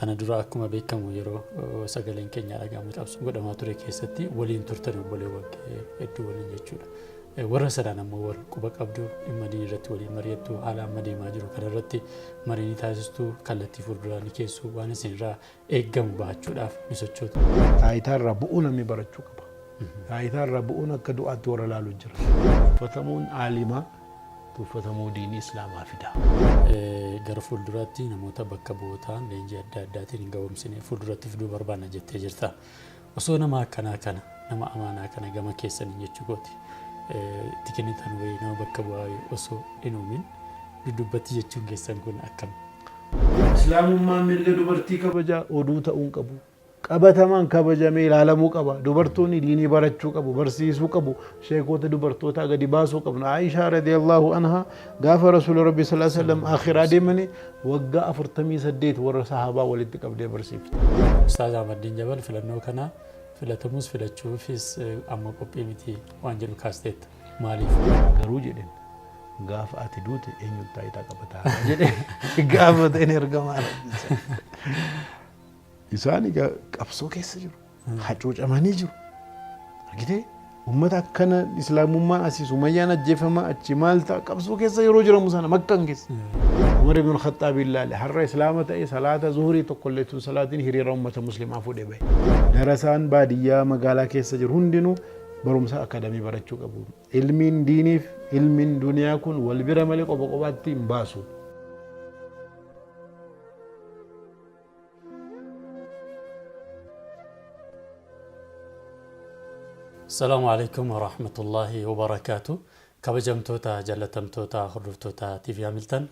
Kana dura akkuma beekamu yeroo sagaleen keenya dhagahamu cabsu godhamaa ture keessatti waliin turtan obboleewwan hedduu waliin jechuudha. Warra sadaan ammoo warra quba qabdu dhimma diinii irratti waliin mari'attu haala amma deemaa jiru kanarratti marii taasistuu kallattii fuulduraan keessu waan isinirraa eeggamu bahachuudhaaf ni sochootu. Taayitaarraa bu'uu namni barachuu qaba. Taayitaarraa bu'uun akka du'aatti warra ilaaluu jira. Tuffatamuun aalimaa tuffatamuu diinii islaamaa fida. Gara fuulduraatti namoota bakka bu'ootaan leenjii adda addaatiin hin ga'umsine fuulduratti fiduu barbaanna jettee jirta. Osoo nama akkanaa kana nama amaanaa kana gama keessaniin jechuu kooti. Tikinitan wayii nama bakka bu'aa osoo hin uumin dudubbatti jechuun keessan kun akkam? Islaamummaan mirga dubartii kabajaa oduu ta'uun qabu. Qabatamaan kabajamee ilaalamuu qaba. Dubartoonni diinii barachuu qabu, barsiisuu qabu. Sheekota dubartoota gadi baasuu qabna. Aishaa radiyallahu anha gaafa Rasuula Rabbi sallallahu alaihi wasallam akhiraa deemanii waggaa 48 warra sahaabaa walitti qabdee barsiifte. Ustaaz Ahmadiin Jabal filannoo kana filatamuus filachuufis amma qophii miti waan jedhu kaasteetta. Maaliif? Garuu jedhen gaafa ati duute eenyutu taayitaa qabataa jedhe gaafa ta'een ergamaa isaan qabsoo keessa jiru. Hacuucamanii jiru. Argitee ummata akkana islaamummaan asii Sumayyaan ajjeefamaa achi maal ta'a qabsoo keessa yeroo jiramu sana Makkaan keessa. Umar ibn Khattaab ilaale har'a islaama ta'e salaata zuhurii tokkollee tun salaatiin hiriira ummata muslimaa fuudhee bahe. Darasaan baadiyyaa magaalaa keessa jiru hundinuu barumsa akadamii barachuu qabu. Ilmiin diiniif ilmiin duniyaa kun wal bira malee qofa qofaatti hin baasu. السلام عليكم ورحمة الله وبركاته. كبجمتوتا جلتمتوتا خردفتوتا تيفي عملتن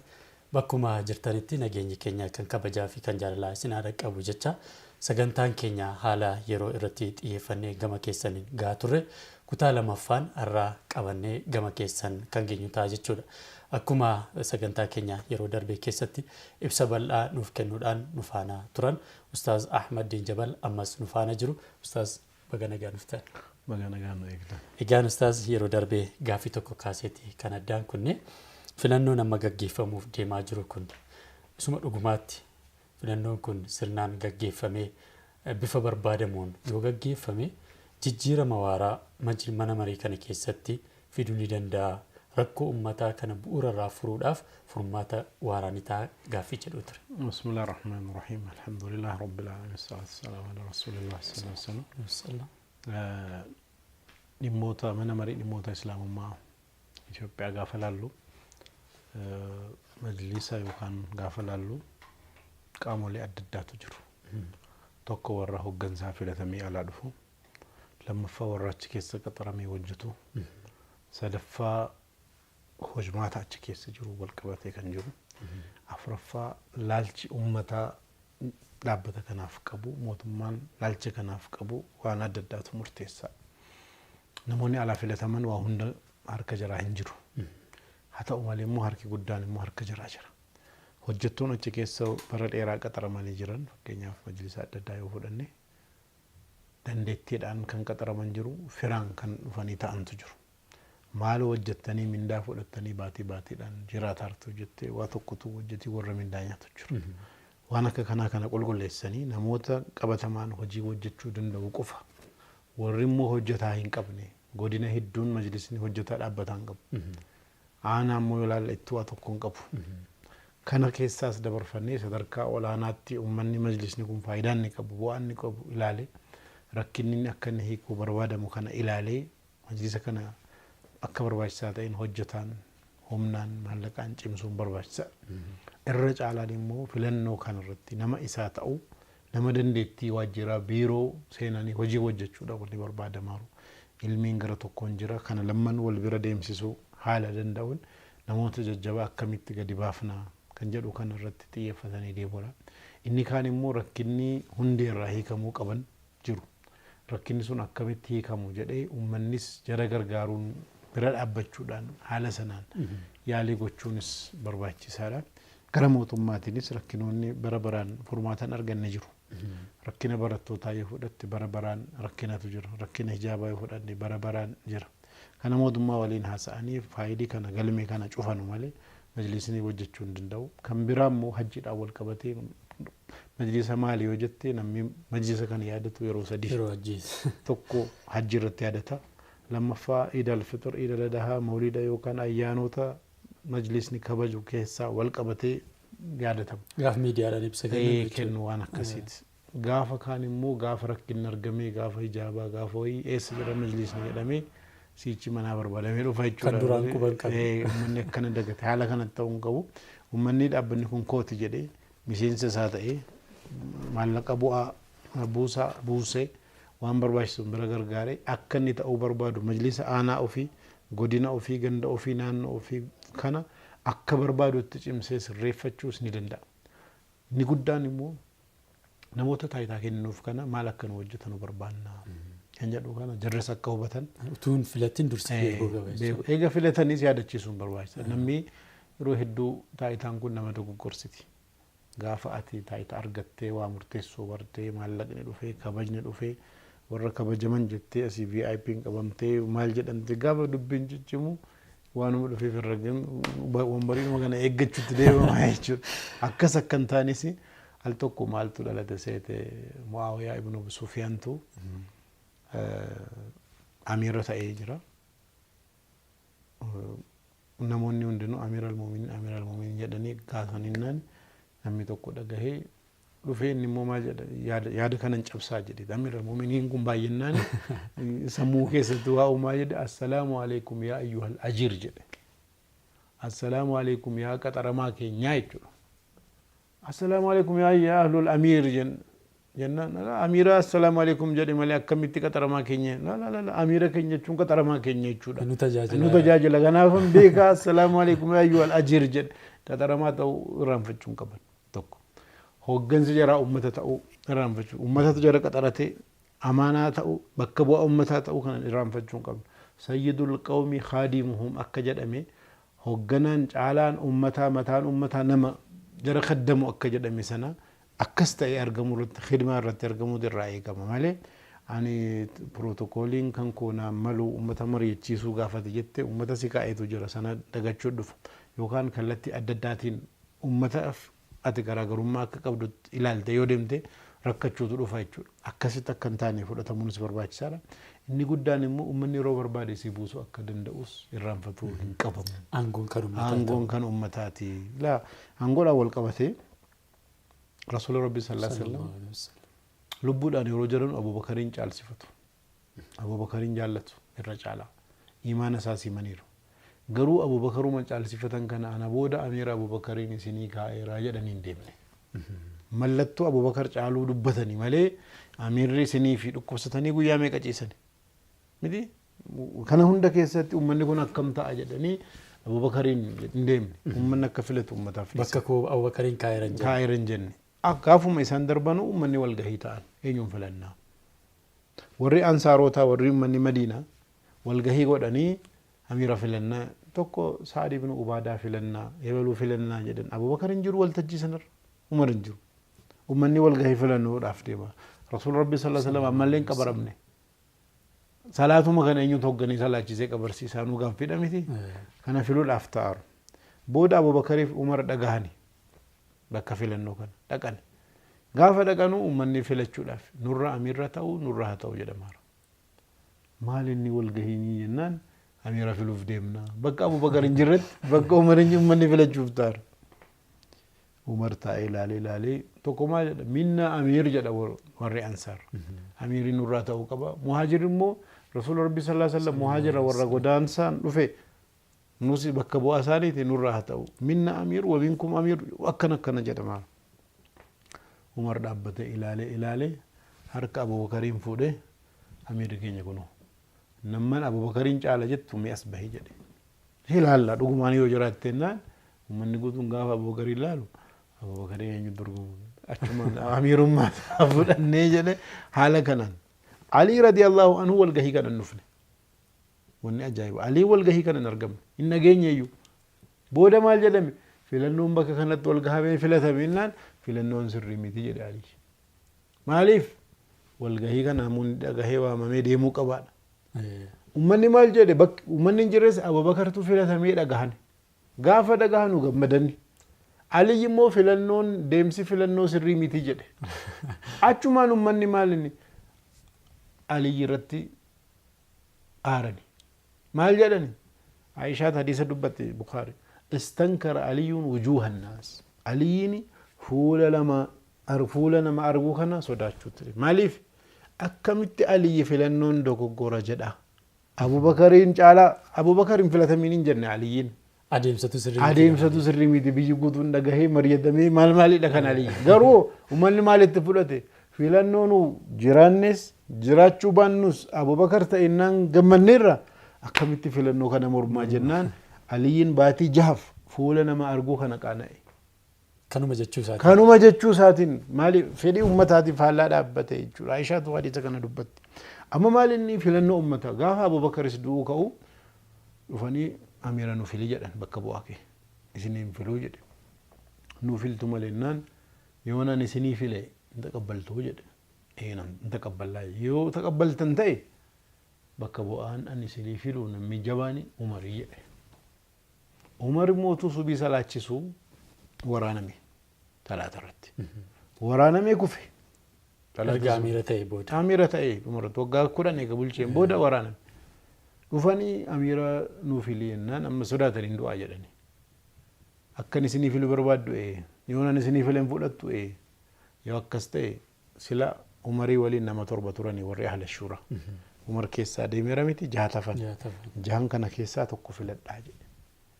بكما جرتانيتي نجيني كينيا كان كبجا في كان جاللا سنارك أبو جتشا سجنتان كينيا حالا يرو إرتيت إيفاني غما كيسان غاتوري كتالا مفان أرى كاباني غما كيسان كان جينيو تاجتشودا أكما سجنتا كينيا يرو دربي كيستي إبسابل نفكنودان نفانا تران أستاذ أحمد دين جبل أمس نفانا جرو أستاذ بغانا غانفتان Bagana gaano eegda. Egaan ustaaz yeroo darbee gaafii tokko kaaseeti kan addaan kunne filannoon amma gaggeeffamuuf deemaa jiru kun isuma dhugumaatti filannoon kun sirnaan gaggeeffamee bifa barbaadamuun yoo gaggeeffame jijjiirama waaraa mana marii kana keessatti fiduu ni danda'a. Rakkoo uummataa kana bu'uurarraa furuudhaaf furmaata waaraa ni ta'a gaafii jedhu ture. Bismillahir Rahmanir Rahim. Alhamdulillah Rabbil Alamin. Sallallahu ala Rasulillah sallallahu alaihi wasallam. dhimmoota mana marii dhimmoota islaamummaa Itoophiyaa gaafa laallu majlisa yookaan gaafa laallu qaamolee adda addaatu jiru. Tokko warra hoggansaa filatamee alaa dhufu, lammaffaa warra achi keessa qaxaramee hojjetu, sadaffaa hojmaata achi keessa jiru wal qabatee kan jiru, afuraffaa laalchi uummataa dhaabbata kanaaf qabu mootummaan laalcha kanaaf qabu waan adda addaatu murteessa. Namoonni alaa filataman waa hunda harka jaraa hin jiru. Haa ta'u malee immoo harki guddaan immoo harka jaraa jira. Hojjettoon achi keessa bara dheeraa qaxaramanii jiran fakkeenyaaf majlisa adda addaa yoo fudhanne dandeettiidhaan kan qaxaraman jiru, firaan kan dhufanii ta'antu jiru. Maal hojjettanii mindaa fudhattanii baatiidhaan jiraataartu hojjettee waa tokkotu hojjetii warra mindaa nyaatu jiru. Waan akka kana qulqulleessanii namoota qabatamaan hojii hojjechuu danda'u qofa warri immoo hojjetaa hin qabne godina hedduun majlisni hojjetaa dhaabbataa hin qabu. Aanaa immoo yoo ilaalla itti waa tokko hin qabu. Kana keessaas dabarfannee sadarkaa olaanaatti uummanni majlisni kun faayidaa inni qabu bu'aa inni qabu ilaalee rakkinni akka inni hiikuu barbaadamu kana ilaalee majlisa kana akka barbaachisaa ta'een hojjetaan humnaan maallaqaan cimsuun barbaachisaa. Irra caalaan immoo filannoo kanarratti nama isaa ta'u nama dandeettii waajjiraa biiroo seenanii hojii hojjechuudha wanti barbaadamaru. Ilmiin gara tokkoon jira kana lamman wal bira deemsisuu haala danda'uun namoota jajjabaa akkamitti gadi baafnaa kan jedhu kanarratti xiyyeeffatanii deemudha. Inni kaan immoo rakkinni hundeerraa hiikamuu qaban jiru. Rakkinni sun akkamitti hiikamu jedhee uummannis jara gargaaruun bira dhaabbachuudhaan haala sanaan yaalii gochuunis barbaachisaadha. Gara mootummaatiinis rakkinoonni bara baraan furmaatan arganne jiru. Rakkina barattootaa yoo fudhatte bara baraan rakkinatu jira. Rakkina hijaabaa yoo fudhanne bara baraan jira. Kana mootummaa waliin haasa'anii faayidii kana galmee kana cufanu malee majlisni hojjechuu hin danda'u. Kan biraa immoo hajjiidhaan wal qabatee majlisa maalii yoo jettee namni majlisa kana yaadatu yeroo sadii yeroo ajjees tokko hajji irratti yaadata lammaffaa iidal fixir iidal adhaa mawlida yookaan ayyaanota majlisni kabaju keessaa wal qabatee yaadatama. Gaaf miidiyaadhaan ibsa kennu waan akkasiiti. Gaafa kaan immoo gaafa rakkinni argamee gaafa hijaabaa gaafa wayii eessa jedha majlisni jedhamee siichi manaa barbaadamee dhufa jechuudha. Kan duraan quban qabu. Uummanni akkana dagate haala kanatti ta'uu hin qabu. Uummanni dhaabbanni kun kooti jedhee miseensa isaa ta'ee maallaqa bu'aa buusee waan barbaachisu bira gargaaree akka inni ta'uu barbaadu majlisa aanaa ofii godina ofii ganda ofii naannoo ofii kana akka barbaadutti cimsee sirreeffachuus ni danda'a. Inni guddaan immoo namoota taayitaa kennuuf kana maal akka nu hojjetan barbaanna kan jedhu kana jarris akka hubatan utuun filatin dursee beekuu qaba. Eega filataniis yaadachiisuun barbaachisa. Namni yeroo hedduu taayitaan kun nama dogoggorsiti. Gaafa ati taayitaa argattee waa murteessuu bartee maallaqni dhufee kabajni dhufee warra kabajaman jettee asii VIP'n qabamtee maal jedhamte gaafa dubbiin ciccimu waanuma dhufeef irra wambariinuma kana eeggachuutti deemamaa jechuudha. Akkas akka hin taanes al tokko maaltu dhalate seete Mu'aawiyaa ibn Abi Sufyaantu amiira ta'ee jira. Namoonni hundinuu amiira al-mu'miniin jedhanii gaafaninnaan namni tokko dhagahee dhufee inni immoo maal jedha yaada kanan cabsaa jedhe amiira al-mu'miniin kun baay'inaan sammuu keessatti waa uumaa jedhe assalaamu alaikum yaa ayyuhal ajiir jedhe. Assalaamu alaikum yaa qaxaramaa keenyaa jechuudha. Assalaamu alaikum yaa ahlul amiir jennaan amiira assalaamu alaikum jedhe malee akkamitti qaxaramaa keenya la amiira keenya jechuun qaxaramaa keenya jechuudha. Nu tajaajila kanaafan beekaa assalaamu alaikum yaa ayyuhal ajiir jedhe qaxaramaa ta'uu irraanfachuun qaban tokko. Hooggansi jaraa ummata ta'uu irraanfachuu ummatatu jara qaxaratee amaanaa ta'uu bakka bu'aa ummataa ta'uu kana irraanfachuun qabna. Sayyidul qawmi khaadimuhum akka jedhame hoogganaan caalaan ummataa mataan ummataa nama jara khaddamu akka jedhame sana akkas ta'ee argamu irratti khidmaa irratti argamu irraa eegama malee ani pirootokooliin kan koonaan malu ummata mari'achiisuu gaafate jette ummata si kaa'eetu jira sana dagachuu dhufu yookaan kallattii adda addaatiin ummataaf ati garaagarummaa akka qabdu ilaalte yoo deemte rakkachuutu dhufa jechuudha. Akkasitti akka hin taane fudhatamuunis barbaachisaadha. Inni guddaan immoo uummanni yeroo barbaade si buusuu akka danda'us irraanfatuu hin qabamu. Aangoon kan uummataati. Aangoodhaan wal qabatee Rasuula Rabbi sallallahu alaihi wasallam lubbuudhaan yeroo jiran Abubakariin caalsifatu. Abubakariin jaallatu irra caalaa. Imaana isaas himaniiru. Garuu Abubakaruma caalsifatan kana ana booda amiira Abubakariin isinii kaa'eeraa jedhanii hin deemne. Mallattoo Abubakar caaluu dubbatanii malee amiirri isinii fi dhukkubsatanii guyyaa meeqa ciisani. Miti kana hunda keessatti uummanni kun akkam ta'a jedhanii Abubakariin hin deemne. Uummanni akka filatu uummataaf. Bakka koo Abubakariin kaa'eeran jenne. Akkaafuma isaan darbanu uummanni walgahii ta'an eenyuun filannaa. Warri ansaarotaa warri uummanni Madiinaa walgahii godhanii amiira filannaa tokko Sa'ad ibn Ubaadaa filannaa ebaluu filannaa jedhan Abubakariin jiru waltajjii sanarra Umar hin jiru. Uummanni walgahii filannoodhaaf deema. Rasuul Rabbi sallallahu alaihi wasallam ammallee hin qabaramne. Salaatuma kana eenyutu hogganii salaachisee qabarsiisaa nu gaanfidha miti. Kana filuudhaaf ta'aru. Booda Abubakariif Umar dhagahani bakka filannoo kana dhaqan. Gaafa dhaqanu uummanni filachuudhaaf nurra amiirra ta'u nurra haa ta'u jedhamaara. Maal inni walgahii ni jennaan amiira filuuf deemna. Bakka Abubakar hin jirretti bakka Umar hin uummanni filachuuf ta'aru. Umar taa'ee ilaalee tokko maal jedha minna amiir jedha warri ansaar. Amiiriin nurraa ta'uu qaba. Muhaajir immoo Rasuula Rabbi sallallahu alaihi wasallam muhaajira warra godaansaan dhufe nusi bakka bu'aa isaaniiti nurraa haa ta'u. Minna amiir wa minkum amiir akkana jedhama. Umar dhaabbatee ilaalee harka Abubakariin fuudhee amiirri keenya kunoo. Namman Abubakariin caala jettu mi'as bahii jedhe. Ilaalla dhugumaan yoo jiraatte jennaan uummanni guutuun gaafa Abubakariin ilaalu Abubakariin eenyu dorgomu achuma amiirummaa fudhannee jedhe haala kanaan. Ali radiyallahu anhu walgahii kana dhufne. Wanni ajaa'iba. Ali walgahii kana hin argamne. Hin nageenyeeyyuu. Booda maal jedhame filannoon bakka kanatti walgahamee filatame innaan filannoon sirrii miti jedhe Ali. Maaliif walgahii kana namoonni dhagahee waamamee deemuu qabaadha. Uummanni maal jedhe uummanni hin jirres Abubakartu filatamee dhagahan. Gaafa dhagahanu gammadani. علي مو فلنون ديمسي فلنو سري ميتي جده أشومان أمني مالني علي رتي آرني مال جدني عائشة حديث دبت بخاري استنكر علي وجوه الناس عليني فول لما أرجوخنا صداتشو تري ماليف أكملت علي فلنون دوكو غورا جدا أبو بكرين جالا أبو بكرين فلتمينين جنة عليين adeemsatu sirrii miti biyyi guutuun dhagahee mari'atamee maalidha kan alii garuu uummanni maalitti fudhate filannoon jiraannes jiraachuu baannus Abubakar ta'ennaan gammanneerra akkamitti filannoo kana mormaa jennaan aliin baatii jahaf fuula nama arguu kana qaana'e kanuma jechuu isaatiin maali fedhii ummataatiif faallaa dhaabbate jechuudha Aishaatu hadiisa kana dubbatti amma maali inni filannoo ummataa gaafa Abubakaris du'uu ka'u dhufanii أميرا نوفيلي جدا بكبواكي إسنين فيلو جدا نوفيل تمالينان يونا نسني فيلي انت قبلتو جدا اينا انت قبل لا يو تقبلت انتي بكبوان أني سني فيلو نمي جباني عمري جدا عمر موتو سبي سلاتشسو ورانمي ثلاثة رت ورانمي كفي أميرة تأي عمر توقع كورا نيكبول شيء بودا ورانمي وفاني أميرا نوفيلينان أما سودات الهندو أجرني أكني سني في البرباد يونا نسني في الانفولات يو أكستي سلا عمري ولي نما تربة تراني وري أهل الشورى عمر كيسا دي ميراميتي جهاتفن جهان كان كيسا تقو في الداجي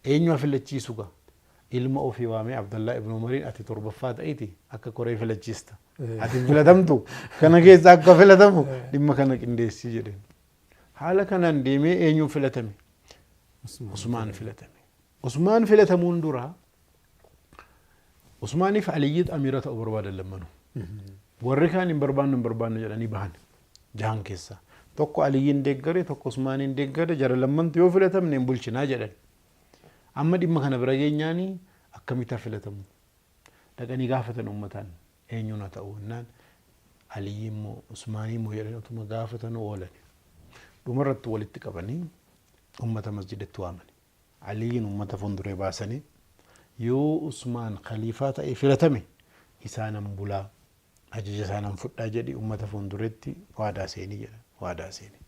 أينو في التشيسوغا ilma ofii waamee Abdallah ibn Umariin ati torbaffaa ta'iti akka koree filachiista ati filatamtu kana keessa akka filatamu dhimma kana qindeessii jedheen haala kanaan deemee eenyuun filatame Usmaan filatame Usmaan filatamuun dura Usmaaniif Aliyyit amiira ta'uu barbaadan lammanu warri kaan hin barbaannu jedhanii bahan jahan keessa tokko Aliyyiin deeggare tokko Usmaaniin deeggare jara lammantu yoo filatamne hin bulchinaa jedhan amma dhimma kana bira geenyaanii akkamitti filatamu dhaqanii gaafatan ummataan eenyuun ta'uu naan Aliyyiin moo Usmaaniin moo jedhanii utuma gaafatan oolan dhumarratti walitti qabanii ummata masjidatti waamani Aliyyiin ummata fuulduree baasanii yoo Usmaan khaliifaa ta'e filatame isaanan bulaa ajaja isaanan fudhaa jedhi ummata fuulduretti waadaa seenii jedha waadaa seenii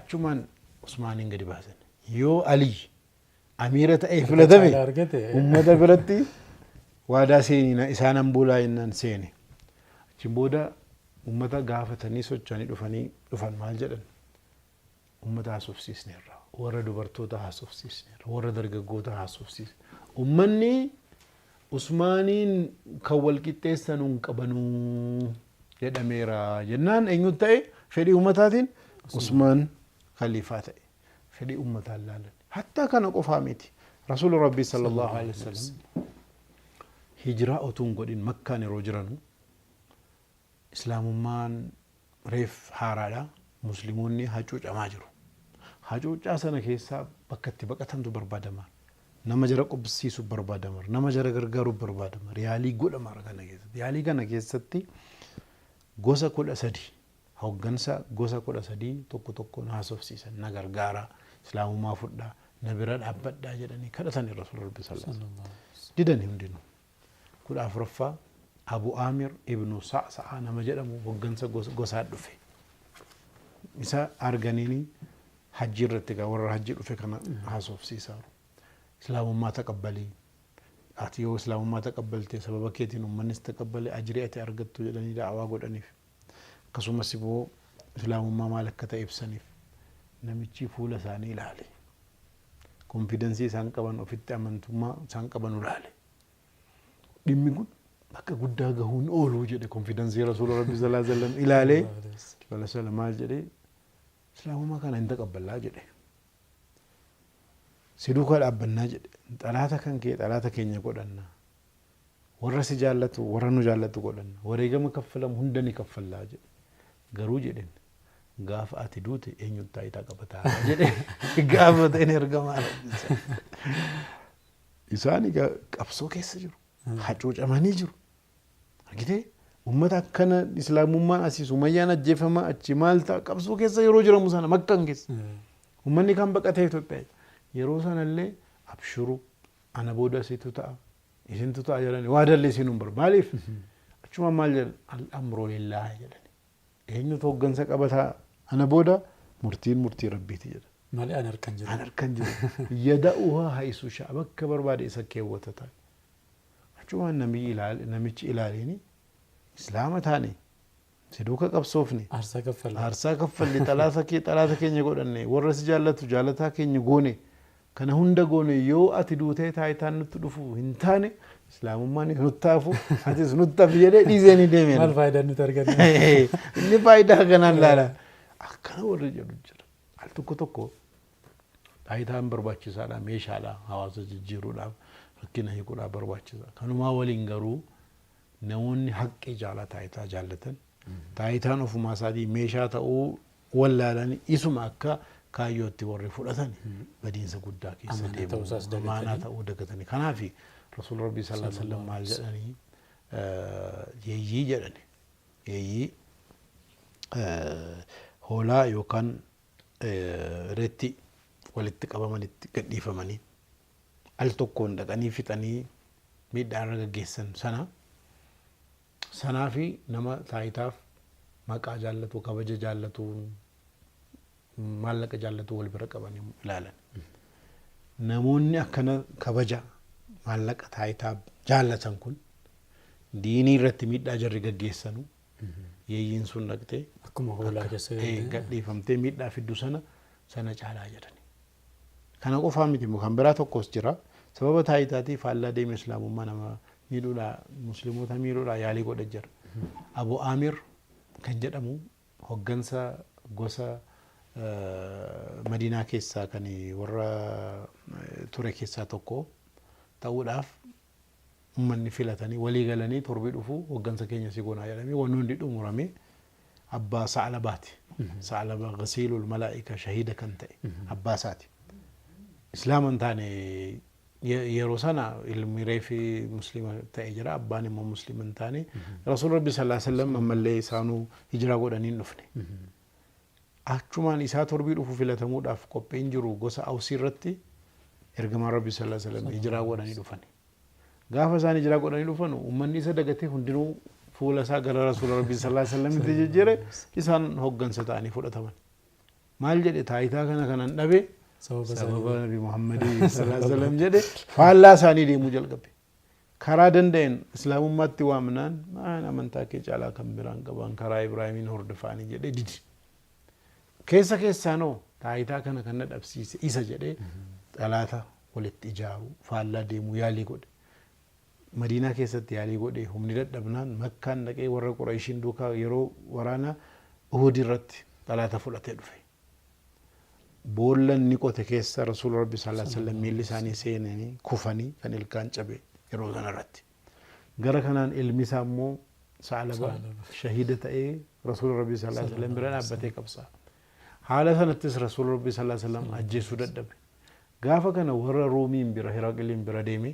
achumaan Usmaaniin gadi baasan yoo Aliyyi amiira ta'e filatame ummata biratti waadaa seenii isaanan bulaa jennaan seene achiin booda ummata gaafatanii socho'anii dhufan maal jedhan ummata haasofsiisneerra warra dubartoota haasofsiisneerra warra dargaggoota haasofsiisne ummanni Usmaaniin kan wal qixxeessan hin qabanuu jedhameera jennaan eenyu ta'e fedhii ummataatiin Usmaan khaliifaa ta'e fedhii ummataan laalan hatta kana qofaa miti rasuul rabbii sallallahu alaihi wasallam hijiraa otuun godhin makkaan yeroo jiranu islaamummaan reef haaraadha musliimoonni hacuucamaa jiru hacuucaa sana keessaa bakka itti baqatantu barbaadama nama jara qubsiisu barbaadama nama jara gargaaru barbaadama yaalii godhama yaalii kana keessatti gosa 13 hoggansa gosa 13 tokko tokkoon haasofsiisan na gargaara islaamummaa fudhaa na bira dhaabbadhaa jedhanii kadhatanii rasuul rabbi sallallahu alaihi wasallam didanii hundinuu kudha afuraffaa Abu Amir ibnu Sa'sa'a nama jedhamu hoggansa gosaa dhufe isa arganiini hajji irratti warra hajji dhufe kana haasofsiisaa islaamummaa taqabbalii ati yoo islaamummaa taqabbalte sababa keetiin ummannis taqabbale ajrii ati argattu jedhanii da'awaa godhaniif akkasumas immoo islaamummaa maal akka ta'e ibsaniif namichi fuula isaanii ilaale konfidensii isaan qaban ofitti amantummaa isaan qaban ilaale dhimmi kun akka guddaa gahuun ooluu jedhe konfidensii rasuul rabbi sallallahu alaihi wasallam ilaalee wala maal jedhe islaamummaa kana hin taqabballaa jedhe siduu ka dhaabbannaa jedhe xalaata kan kee xalaata keenya godhanna warra si jaallatu warra nu jaallatu godhanna wareegama kaffalam hunda ni kaffallaa jedhe garuu jedhen gaafa ati duute eenyu taayitaa qabataa jedhe gaafa ta'een ergamaa isaan qabsoo keessa jiru hacuucamanii jiru argitee ummata akkana islaamummaan asii Sumayyaan ajjeefamaa achi maal ta'a qabsoo keessa yeroo jiramu sana makkaan keessa ummanni kan baqatee Itoophiyaa yeroo sanallee abshuru ana booda asiitu ta'a isintu ta'a jedhani waa dallee isin hin bar maaliif achuma maal jedhan al-amru lillahi jedhani eenyutu hoggansa qabataa ana booda murtii rabbiiti jedhan malee an harkan jiru yada'uha haisu sha'a bakka barbaade isa keewwata ta'a achuma namichi ilaaleeni islaama taane siduuka qabsoofne aarsaa kaffalli xalaata keenya godhanne warra si jaallatu jaalataa keenya goone kana hunda goone yoo ati duutee taayitaan nutti dhufu hin taane islaamummaan nuttaafu atis nuttaaf jedhee dhiisanii deemeen maal faayidaa nuti arganne inni faayidaa kanaan laala akkana warri jedhu jira al tokko taayitaan barbaachisaadha meeshaadha hawaasa jijjiiruudhaaf rakkina hiikuudhaaf barbaachisa kanumaa waliin garuu namoonni haqqii taayitaa jaallatan taayitaan ofumaa isaatii meeshaa ta'uu wallaalanii isuma akka kaayyootti warri fudhatan badiinsa guddaa keessa deemu amaanaa ta'uu dagatanii kanaaf rasuul rabbii sallallahu alaihi wasallam maal jedhanii yeeyyii jedhani yeeyyii hoolaa yookaan reetti walitti qabamanitti gadhiifamanii al tokkoon dhaqanii fixanii miidhaa irra gaggeessan sanaa fi nama taayitaaf maqaa jaallatu kabaja jaallatu maallaqa jaallatu wal bira qabanii ilaalan namoonni akkana kabaja maallaqa taayitaa jaallatan kun diinii irratti miidhaa jarri gaggeessanu yeeyyiin sun dhaqxee akkuma hoolaa keessa gadhiifamtee miidhaa fiddu sana caalaa jedhani kana qofaa miti kan biraa tokkos jira sababa taayitaatiif faallaa deeme islaamummaa nama miidhuudha musliimoota miidhuudha yaalii godha jira Abu Amir kan jedhamu hoggansa gosa Madiinaa keessaa kan warra ture keessaa tokko ta'uudhaaf ummanni filatanii walii galanii torbii dhufu hoggansa keenya si goonaa jedhamee wanni hundi dhumurame abbaa Sa'labaati Sa'laba ghasiilul malaa'ika shahiida kan ta'e abbaa isaati islaaman taane yeroo sana ilmi reefi muslima ta'e jira abbaan immoo musliman taane rasuul rabbi sallallahu alaihi wasallam ammallee isaanuu hijiraa godhanii dhufne achumaan isaa torbii dhufu filatamuudhaaf qophiin jiru gosa Awsii irratti ergamaan rabbi sallallahu alaihi wasallam hijiraa godhanii dhufan gaafa isaan hijiraa godhanii dhufan ummanni isa dagatee hundinuu fuula isaa gara rasuul rabbi sallallahu alaihi wasallam itti jijjiire isaan hoggansa ta'anii fudhataman maal jedhe taayitaa kanan dhabe sababa nabi Muhammad sallallahu alaihi wasallam jedhe faallaa isaanii deemuu jalqabe karaa danda'een islaamummaatti waamnaan maan amantaa kee caalaa kan biraan qaban karaa Ibraahimiin hordofaanii jedhe didi keessaanoo taayitaa kana dhabsiise isa jedhe xalaata walitti ijaaru faallaa deemuu yaalii godhe Madiinaa keessatti yaalii godhe humni dadhabnaan Makkaan dhaqee warra Qurayshiin duukaa yeroo waraana Uhud irratti xalaata fudhatee dhufe boollan ni qote keessa rasuul rabbi sallallahu alaihi wasallam miilli isaanii seenanii kufanii kan ilkaan cabe yeroo sanarratti gara kanaan ilmi isaa immoo Sa'laba shahiida ta'ee rasuul rabbi sallallahu alaihi wasallam bira dhaabbatee qabsa haala sanattis rasuul rabbi sallallahu alaihi wasallam ajjeesuu dadhabe gaafa kana warra Roomiin bira Hiraqiliin bira deeme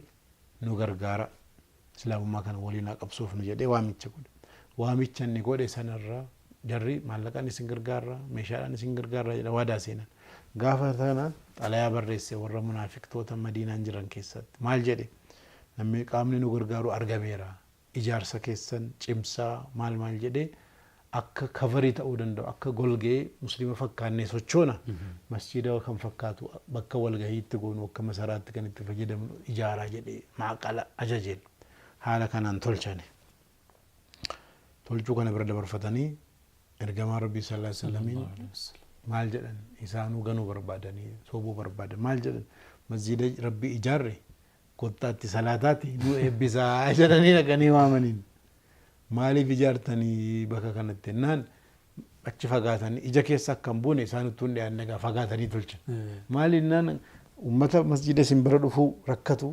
nu gargaara islaamummaa kana waliin qabsoofnu jedhee waamicha inni godhe sanarraa jarri maallaqaan isin gargaara meeshaadhaan isin gargaara jedha waadaa seenan gaafa kana xalayaa barreesse warra munaafiqtoota Madiinaan jiran keessatti maal jedhe namni qaamni nu gargaaru argameera ijaarsa keessan cimsaa maal jedhe akka kaverii ta'uu danda'u akka golgee muslima fakkaannee sochoona masjida kan fakkaatu bakka walgahiitti goonu akka masaraatti kan itti fayyadamnu ijaaraa jedhee maaqala ajajeen haala kanaan tolchane tolchuu kana bira dabarfatanii ergamaa rabbii sallallahu alaihi wasallamiin maal jedhan isaanuu ganuu barbaadanii soobuu barbaadan maal jedhan masjida rabbii ijaarre kottaatti salaataatti nu eebbisaa jedhanii dhaqanii waamaniin maaliif ijaartanii bakka kanatti naan achi fagaatanii ija keessa akkam buune isaanittuu hin dhiyaanne gaa fagaatanii tolchan maaliif naan ummata masjida isin bira dhufuu rakkatu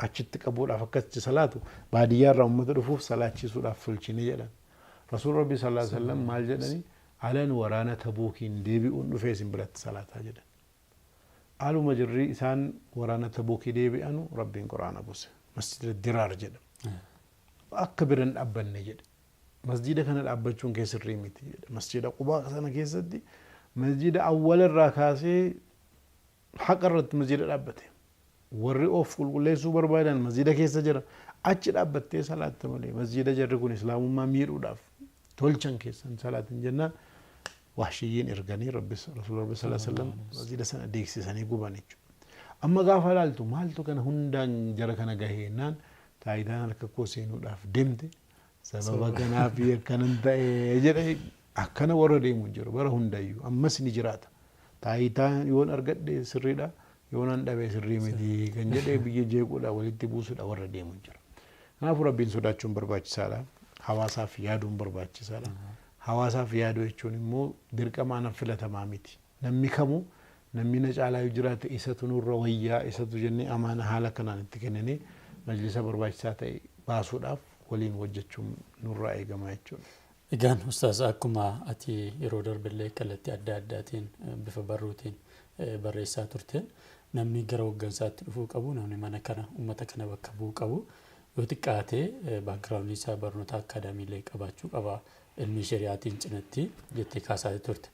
achitti qabuudhaaf akkasitti salaatu baadiyyaarraa ummata dhufuuf salaachisuudhaaf tolchine jedhan rasuul rabbi sallallahu alaihi wasallam maal jedhanii alan waraana tabuukiin deebi'uun dhufee isin biratti salaataa jedhan aluma jirri isaan waraana tabuukii deebi'anu rabbiin quraana buuse masjida diraar jedha akka biran dhaabbanne jedhe masjida kana dhaabbachuun keessirrii miti jedhe masjida Qubaa sana keessatti masjida awwalarraa kaasee haqa irratti masjida dhaabbate warri of qulqulleessuu barbaadan masjida keessa jira achi dhaabbattee salaatta malee masjida jarri kun islaamummaa miidhuudhaaf tolchan keessan salaatin jennaan wahshiyyiin erganii rasuul rabbi sallallahu alaihi wasallam masjida sana deeksisanii guban jechuudha. Amma gaafa laaltu maaltu kana hundaan jara kana gaheenaan taayidaan harka koo seenuudhaaf deemte sababa kanaaf akkanan ta'e jedhee akkana warra deemu jiru bara hundayyuu ammas ni jiraata. Taayitaan yoon argadhe sirriidha yoon dhabe sirrii miti kan jedhee biyya jeequudha walitti buusuudha warra deemu jira. Kanaafuu rabbiin sodaachuun barbaachisaadha. Hawaasaaf yaaduun barbaachisaadha. Hawaasaaf yaaduu jechuun immoo dirqamaan filatamaa miti. Namni kamuu namni na caalaa yoo jiraate isatu nurra wayyaa isatu jennee amaana haala kanaan itti kennanii majlisa barbaachisaa ta'e baasuudhaaf waliin hojjechuun nurraa eegama jechuudha. Egaan ustaas akkuma ati yeroo darbillee kallattii adda addaatiin bifa barruutiin barreessaa turteen namni gara hoggansaatti dhufuu qabu namni mana kana uummata kana bakka bu'uu qabu yoo xiqqaatee baakgiraawundii isaa barnoota akaadaamiilee qabaachuu qaba ilmi shari'aatiin cinatti jettee kaasaa turte.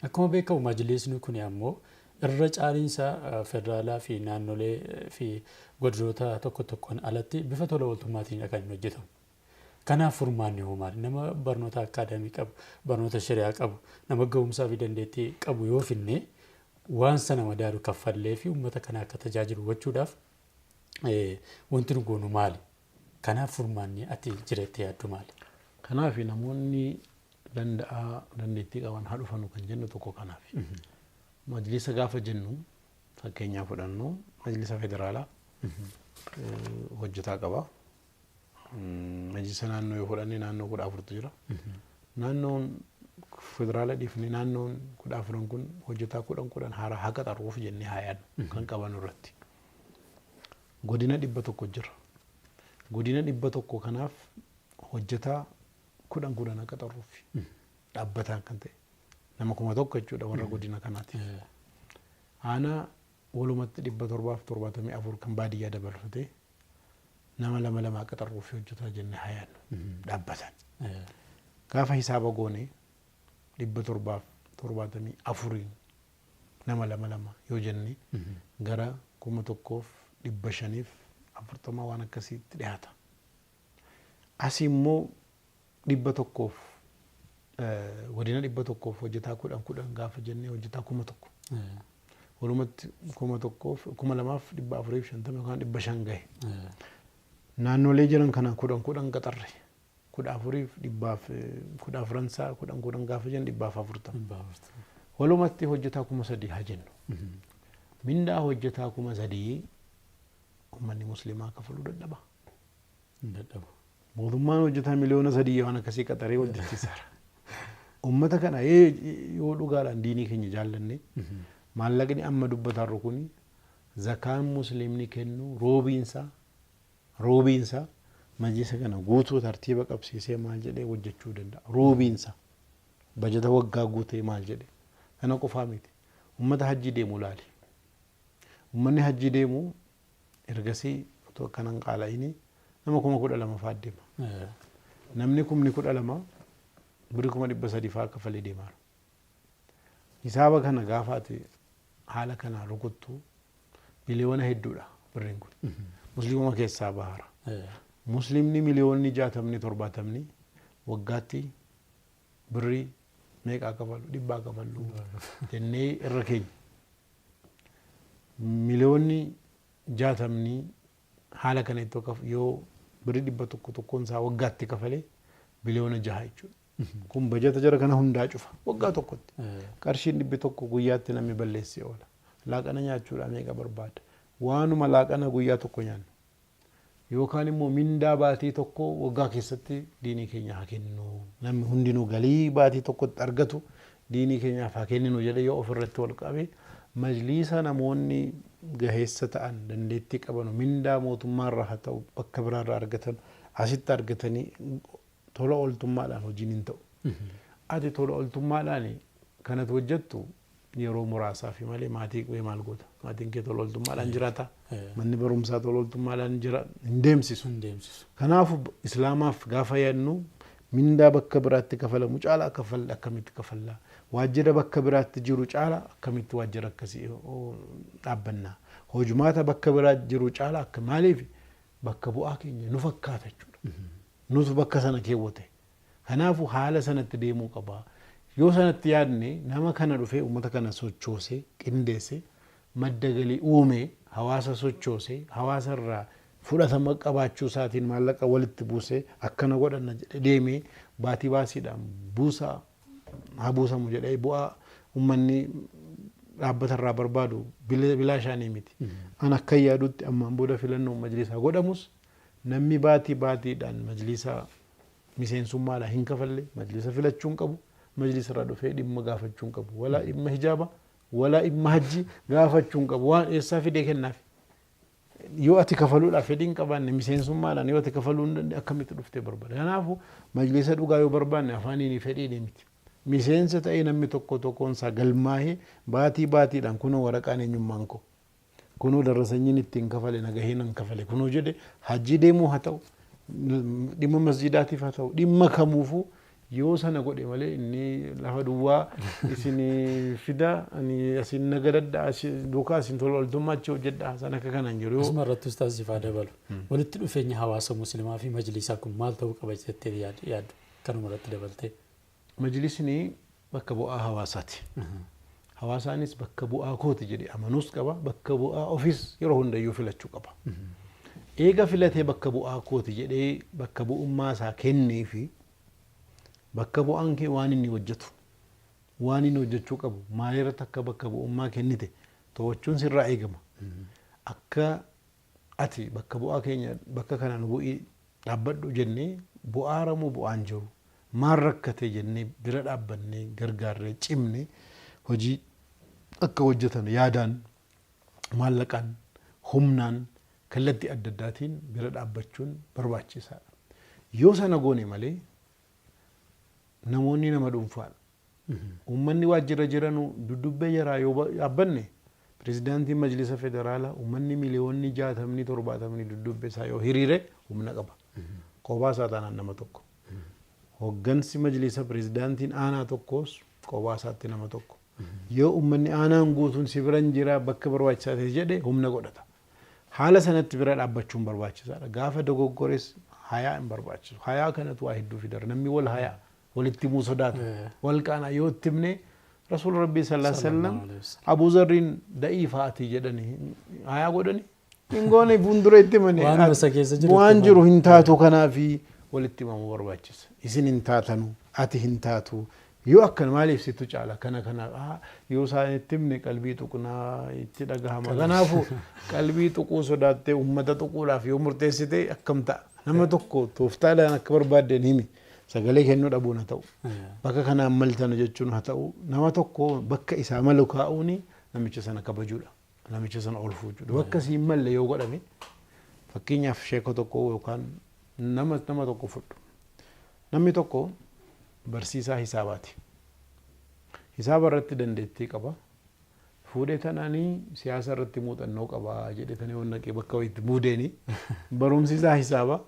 Akkuma beekamu majlisni kun ammoo irra caaliinsa federaalaa fi naannolee fi godinoota tokko tokkoon alatti bifa tola ooltummaatiin kan hojjetamu. Kanaaf furmaanni hoo maali? Nama barnoota akaadaamii qabu, barnoota shari'aa qabu, nama ga'umsaa fi dandeettii qabu yoo finne waan sana madaalu kaffallee fi uummata kana akka tajaajilu gochuudhaaf wanti nu goonu maali? Kanaaf furmaanni ati jireettee yaaddu maali? Kanaaf namoonni dandeettii qaban haa dhufanu kan jennu tokko kanaaf. Majlisa gaafa jennu fakkeenyaa fudhannu majlisa federaalaa hojjetaa qaba. Majlisa naannoo yoo fudhanne naannoo 14 jira. Naannoon federaala dhiifne naannoon 14 kun hojjetaa 10 haaraa haqa xaruuf jennee haa yaadnu kan qaban irratti. Godina 100 jira. Godina 100 kanaaf hojjetaa 10 haqa xaruuf dhaabbataan kan ta'e. Nama 1,000 jechuudha warra godina kanaati. Aanaa walumatti 774 kan baadiyyaa dabalatee nama 2 akka xaruuf hojjetaa jennee haa yaadnu dhaabbataan. Gaafa hisaaba goone 774 nama 2 yoo jenne gara 1,540 waan akkasiitti dhiyaata. Asii immoo 100 godina 100 hojjetaa 10 gaafa jennee hojjetaa 1,000 walumatti 1,250 yookaan 500 gahe. Naannolee jiran kana 10 qaxarre 14,400 gaafa jennu 140 walumatti hojjetaa 3,000 haa jennu. Mindaa hojjetaa 3,000 uummanni musliimaa kafaluu dadhaba. Mootummaan hojjetaa miliyoona 3 waan akkasii qaxaree hojjechiisaara. Uummata kana yoo dhugaadhaan diinii keenya jaallanne maallaqni amma dubbatarru kun zakaan musliimni kennu roobiinsa majlisa kana guutuu tartiiba qabsiisee maal jedhee hojjechuu danda'a. Roobiinsa bajata waggaa guutee maal jedhe kana qofaa miti. Uummata hajji deemu laali. Uummanni hajji deemu ergasii otoo akkanan qaala'ini nama 12,000 fa'aa deema. Namni 12,000 birrii 300 fa'aa kafalee deemaa. Hisaaba kana gaafa ati haala kana rukuttu miliyoona hedduudha birriin kun. Musliimuma keessaa bahara. Musliimni miliyoonni 60-70 waggaatti birrii meeqaa kafalu 100 kafalu jennee irra keenya. Miliyoonni 60 haala kana yoo birrii 100 isaa waggaatti kafalee biliyoona 6 jechuudha. Kun bajata jara kana hundaa cufa waggaa tokkotti. Qarshiin 100 guyyaatti namni balleessee oola. Laaqana nyaachuudha meeqa barbaada. Waanuma laaqana guyyaa tokko nyaannu. Yookaan immoo mindaa baatii tokko waggaa keessatti diinii keenya haa kennu. Namni hundinuu galii baatii tokkotti argatu diinii keenyaaf haa kenninu jedhee yoo ofirratti wal qabee majlisa namoonni gaheessa ta'an dandeettii qaban mindaa mootummaarraa haa ta'u bakka biraarraa argatan asitti argatanii tola ooltummaadhaan hojiin hin ta'u. Ati tola ooltummaadhaan kanatu hojjettu yeroo muraasaa fi malee maatii qubee maal goota. Maatiin kee tola ooltummaadhaan jiraata. Manni barumsaa tola ooltummaadhaan jira hin deemsisu. Kanaafuu islaamaaf gaafa yaadnu mindaa bakka biraatti kafalamu caalaa kafalla akkamitti kafallaa. Waajjira bakka biraatti jiru caalaa akkamitti waajjira akkasii dhaabbannaa. hojumaata bakka biraa jiru caala akka maaliif bakka bu'aa keenya nu fakkaata jechuudha. Nutu bakka sana keewwate. Kanaafuu haala sanatti deemuu qaba. Yoo sanatti yaadne nama kana dhufee uummata kana sochoosee qindeessee madda galii uumee hawaasa sochoosee hawaasa irraa fudhatama qabaachuu isaatiin maallaqa walitti buusee akkana godhanna jedhee deemee baatii baasiidhaan buusaa haa buusamu jedhee bu'aa uummanni dhaabbata irraa barbaadu bilaashaanii miti. An akka yaadutti ammaan booda filannoo majlisaa godhamus namni baatiidhaan majlisaa miseensummaadhaan hin kafalle majlisa filachuu hin qabu. Majlisa irraa dhufee dhimma gaafachuu hin qabu. Walaa dhimma hijaaba walaa dhimma hajji gaafachuu hin qabu. Waan eessaa fidee kennaaf. Yoo ati kafaluudhaaf fedhii hin qabaanne miseensummaadhaan yoo ati kafaluu hin dandeenye akkamitti dhuftee barbaada. Kanaafuu majlisa dhugaa yoo barbaanne afaaniin fedhiin miti. Miseensa ta'ee namni tokkoon isaa galmaahee baatiidhaan kunoo waraqaan eenyummaan koo kunoo darrasanyiin ittiin kafale nagaheen hin kafale kunoo jedhe hajji deemuu haa ta'u dhimma masjidaatiif haa ta'u dhimma kamuufuu yoo sana godhe malee inni lafa duwwaa isin fida ani asin nagadadda duukaa asin tola oltummaa achi hojjedha sana akka kanaan jiru. Asuma irratti ustaasifaa dabalu walitti dhufeenya hawaasa musliimaa fi majlisaa kun maal ta'uu qaba jettee yaaddu kanuma irratti dabaltee. Majlisni bakka bu'aa hawaasaati. Hawaasaanis bakka bu'aa kooti jedhee amanuus qaba bakka bu'aa ofiis yeroo hundayyuu filachuu qaba. Eega filatee bakka bu'aa kooti jedhee bakka bu'ummaa isaa kennee fi bakka bu'aan kee waan inni hojjetu waan inni hojjechuu qabu maalirratti akka bakka bu'ummaa kennite to'achuun sirraa eegama. Akka ati bakka bu'aa keenya bakka kanaan bu'ii dhaabbadhu jennee bu'aaramu bu'aan jiru maal rakkate jennee bira dhaabbannee gargaarree cimne hojii akka hojjetan yaadaan maallaqaan humnaan kallattii adda addaatiin bira dhaabbachuun barbaachisaadha. Yoo sana goone malee namoonni nama dhuunfaadha. Uummanni waajjira jiranu duddubbee jaraa yoo dhaabbanne pirezidaantiin majlisa federaalaa uummanni miliyoonni 60-70 duddubbee isaa yoo hiriire humna qaba. Qophaa isaa taanaan nama tokko. Hoggansi majlisa pirezidaantiin aanaa tokkos qophaa isaatti nama tokko. Yoo uummanni aanaan guutuun si biran jira bakka barbaachisaa ta'e jedhe humna godhata. Haala sanatti bira dhaabbachuun barbaachisaadha. Gaafa dogoggores hayaa hin barbaachisu. Hayaa kanatu waa hedduu fidara. Namni wal hayaa walitti himuu sodaatu. Wal qaana yoo itti himne Rasuul Rabbii sallallahu alaihi wasallam Abu Zarriin da'iifaati jedhanii hayaa godhani. Hin goone fuuldura itti himani. Waan jiru hin taatu kanaafi walitti himamuu barbaachisa. Isin hin taatanu ati hin taatu. Yoo akkan maaliif situ caala kana yoo isaan itti himne qalbii tuqnaa itti dhagahama. Kanaafuu qalbii tuquu sodaattee uummata tuquudhaaf yoo murteessite akkam ta'a. Nama tokko tooftaadhaan akka barbaaddeen himi. Sagalee kennuu dhabuun haa ta'u. Bakka kanaan maltan jechuun haa ta'u. Nama tokko bakka isaa malu kaa'uuni namicha sana kabajuudha. Namicha sana ol fuudhuudha. Bakka siin malle yoo godhame fakkeenyaaf sheekoo tokko yookaan nama tokko fudhu. Namni tokko barsiisaa hisaabaati. Hisaaba irratti dandeettii qaba. Fuudhee tanaanii siyaasa irratti muuxannoo qaba jedhetanii waan naqee bakka wayitti muudeeni. Barumsiisaa hisaaba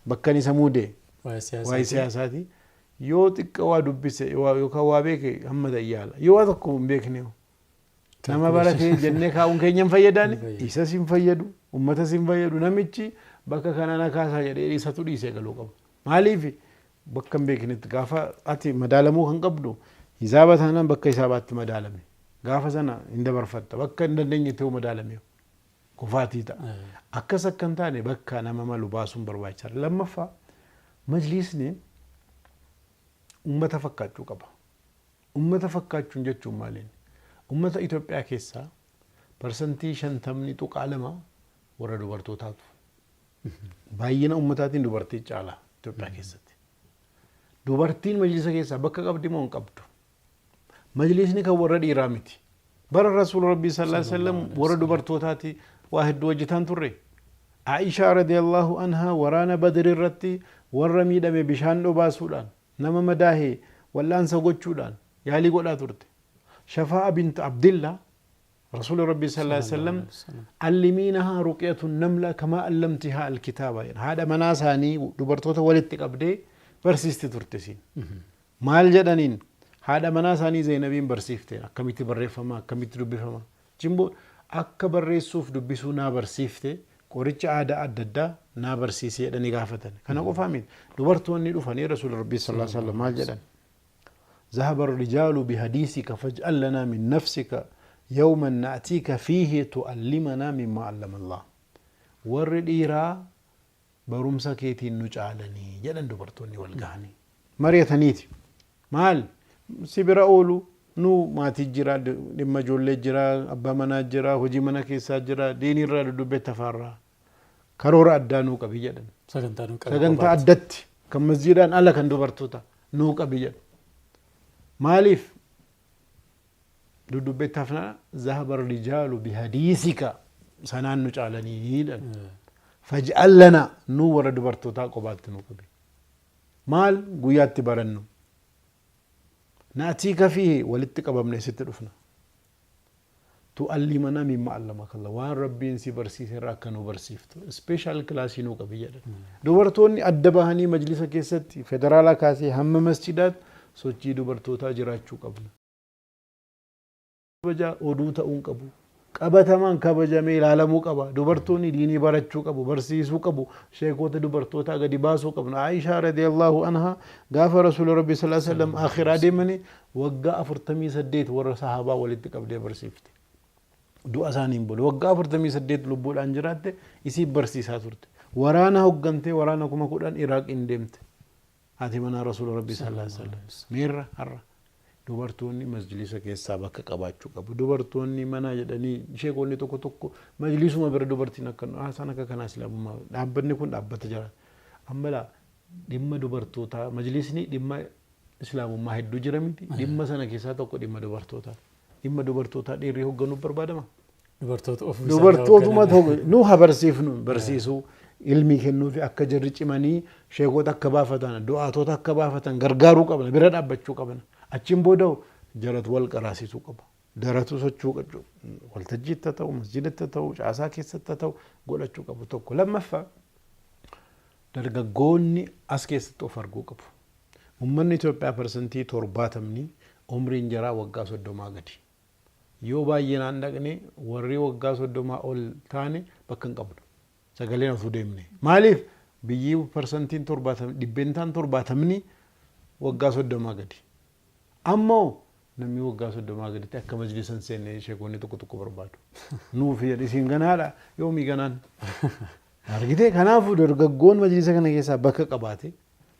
bakkan isa muudee waa'ee siyaasaati. Yoo xiqqa waa dubbise yookaan waa beeke hamma ta'iyyaala. Yoo waa tokko hin beekne nama baratee jennee kaa'uun keenya hin fayyadaani. Isas hin fayyadu uummatas hin fayyadu namichi bakka kanaan kaasaa jedhee isatu dhiisee galuu qaba. Maaliif bakka hin beeknetti gaafa ati madaalamuu kan qabdu hisaaba taanaan bakka hisaabaatti madaalame. Gaafa sana hin dabarfatta bakka hin dandeenyetti yoo madaalame kufaatii ta'a. Akkas akka hin taane bakka nama malu baasuun barbaachisaadha. Lammaffaa majlisni uummata fakkaachuu qaba. Uummata fakkaachuun jechuun maaliin? Uummata Itoophiyaa keessaa parsantii 50% warra dubartootaatu. Baay'ina uummataatiin dubartii caala Itoophiyaa keessatti. Dubartiin majlisa keessaa bakka qabdi moo hin qabdu? Majlisni kan warra dhiiraa miti. Bara Rasuul Rabbii sallallahu alaihi wasallam warra dubartootaati waa hedduu hojjetan turre. Aishaa radiyallahu anha waraana Badri irratti warra miidhame bishaan dhobaasuudhaan nama madaahee wallaansa gochuudhaan yaalii godhaa turte. Shafaa bint Abdillah رسول ربي صلى الله عليه وسلم علمينها رقية النملة كما علمتها الكتابة هذا مناساني دبرتوتا ولدت قبدي برسيستي ترتسين مال جدنين هذا مناساني زينبين برسيفتين كميت بريفما كميت ربيفما جنبو akka barreessuuf dubbisuu naa barsiifte qoricha aadaa adda addaa naa barsiisee jedhanii gaafatan. Kana qofaa miti dubartoonni dhufanii rasuula rabbii sallallahu alaihi wasallam maal jedhan ذهب الرجال بحديثك فاجعل لنا من نفسك يوما نأتيك فيه تعلمنا مما علم الله والرديرا برمسا كيتي نجعلني جلن دبرتوني والقهني مريتنيتي مال سبرا أولو نو ما تجرا لما جولي جرا أبا منا جرا هجي منا كيسا جرا ديني را دبي تفارا كرور أدانو كبي جلن سغنتا أدت كم مسجدان ألا كان دبرتوتا نو كبي جلن مالف دبي تفنا ذهب الرجال بحديثك سنان نجعلني فاجعل لنا نور دبرتوتا قبات نوكبي مال قيات برنو نأتيك فيه ولتك من ست رفنا تعلمنا مما علمك الله وان ربي انسي برسيس راكنو برسيفتو سبيشال كلاسي نوكبي جدا دبرتوني أدبهني مجلس كيستي فدرالا كاسي هم مسجدات سوچي دبرتوتا جراچو قبنا بجا أودوتا أنقبو qabataman kabajamee ilaalamuu qaba dubartoonni diinii barachuu qabu barsiisuu qabu sheekota dubartoota gadi baasuu qabna Aisha radiyallahu anha gaafa rasuul rabbi sallallahu alaihi wasallam akhiraa deemanii waggaa 48 warra sahaabaa walitti qabdee barsiifte du'a isaaniin booda waggaa 48 lubbuudhaan jiraatte isii barsiisaa turte waraana hoggantee waraana 10,000 Iraaqiin deemte ati mana rasuul rabbi sallallahu alaihi wasallam meerra har'a dubartoonni majlisa keessaa bakka qabaachuu qabu dubartoonni mana jedhanii sheekonni tokko tokko majlisuma bira dubartiin akka haasaan akka kanaa islaamummaa dhaabbanni kun dhaabbata jira ammala dhimma dubartoota majlisni dhimma islaamummaa hedduu jira miti dhimma sana keessaa tokko dhimma dubartoota dhiirri hoogganuu barbaadama dubartootuma ta'u nu habarsiifnu barsiisuu ilmi kennuu fi akka jarri cimanii sheekota akka baafatan du'aatota akka baafatan gargaaruu qabna bira dhaabbachuu qabna أتشين بودو جرت والقراسي سوقبا درتو سوتشوق والتجيت تتو مسجد تتو عساكي ستتو قول أتشوق أبو توكو لما فا درجة جوني أسكي ستو فرقو كبو ومن توبا برسنتي ترباتمني عمرين جرا وقاس الدما قدي يوبا يناندقني وري وقاس الدما أول ثاني بكن قبل سقالين ثوديمني مالف بيجيب برسنتين ترباتم دبنتان ترباتمني وقاس الدما قدي أمو نمي وقع سودما قدرت أكمل مجلسن سنة شيكوني تكو بربادو نو في ريسين غنالا يومي غنان أرجعت خنافو درجون مجلس كنا كيسا بكا قباتي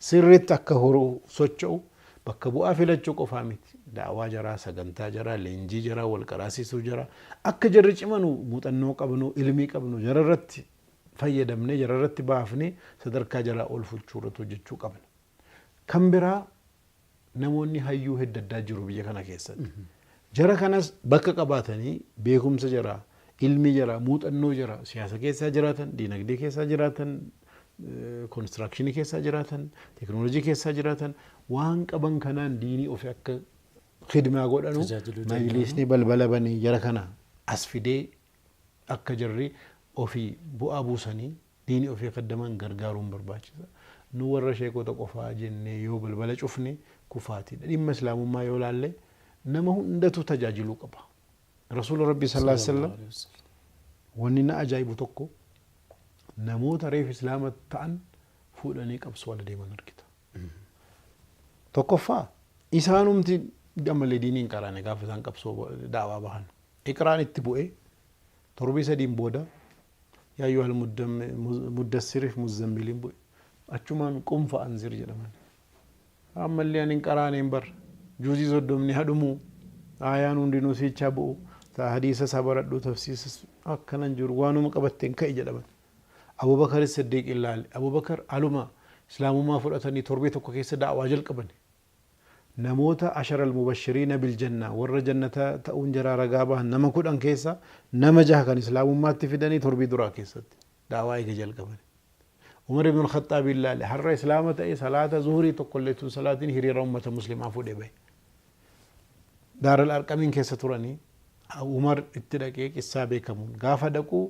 سرت أكهورو سوتشو بكا بو أفيلا تشوكو فاميت دعوا جرا سجنتا جرا لينجي جرا والكراسي سوجرا أكجرج منو متنو قبنو علمي قبنو جررت فيدمني جررت بافني صدركا جرا أولفو تشورتو جتشو قبن كمبرا namoonni hayyuu heddaddaa jiru biyya kana keessatti jara kanas bakka qabaatanii beekumsa jira ilmi jira muuxannoo jira siyaasa keessaa jiraatan diinagdee keessaa jiraatan konstrukshinii keessaa jiraatan teknoolojii keessaa jiraatan waan qaban kanaan diinii ofii akka khidmaa godhanu majlisni balbala banii jara kana as fidee akka jarri ofii bu'aa buusanii diinii ofii qaddaman gargaaruun barbaachisa nu warra sheekota qofaa jennee yoo balbala cufne كفاتي إما إسلام ما يولى نما هو ندتو تجاجلو قبا رسول ربي صلى الله عليه وسلم وننا أجايب تكو نموت ريف إسلام تان فولاني قبس ولا ديما نركتا تكفى إسانو متي جمل دينين كراني قافتان قبسو دعوة بحان إقران اتبوئي تربي سدين بودا يا أيها المدسر مزملين بوئي أتشمان قم فأنزر جلمان أما اللي أنا قرانين بر جوزي زودمني هدمو آيان وندينو سيتشابو تا حديث سبرت دو تفسير أكنن جروانو مقبتين كاي جدبن أبو بكر الصديق إلا أبو بكر علما إسلام ما فرأتني تربيتك كيس دعوة جل قبني نموت 10 المبشرين بالجنة ور جنة تأون جرا رقابة نما كود أن كيسا نما جه كان إسلام ما تفيدني تربي درا كيست دعوة جل قبني عمر بن الخطاب الله حر إسلامة أي صلاة ظهري تقلت صلاة هري رمة مسلم عفو دبي دار الأرقمين كيسة تراني عمر اتدقيق السابق كمون غافة دقو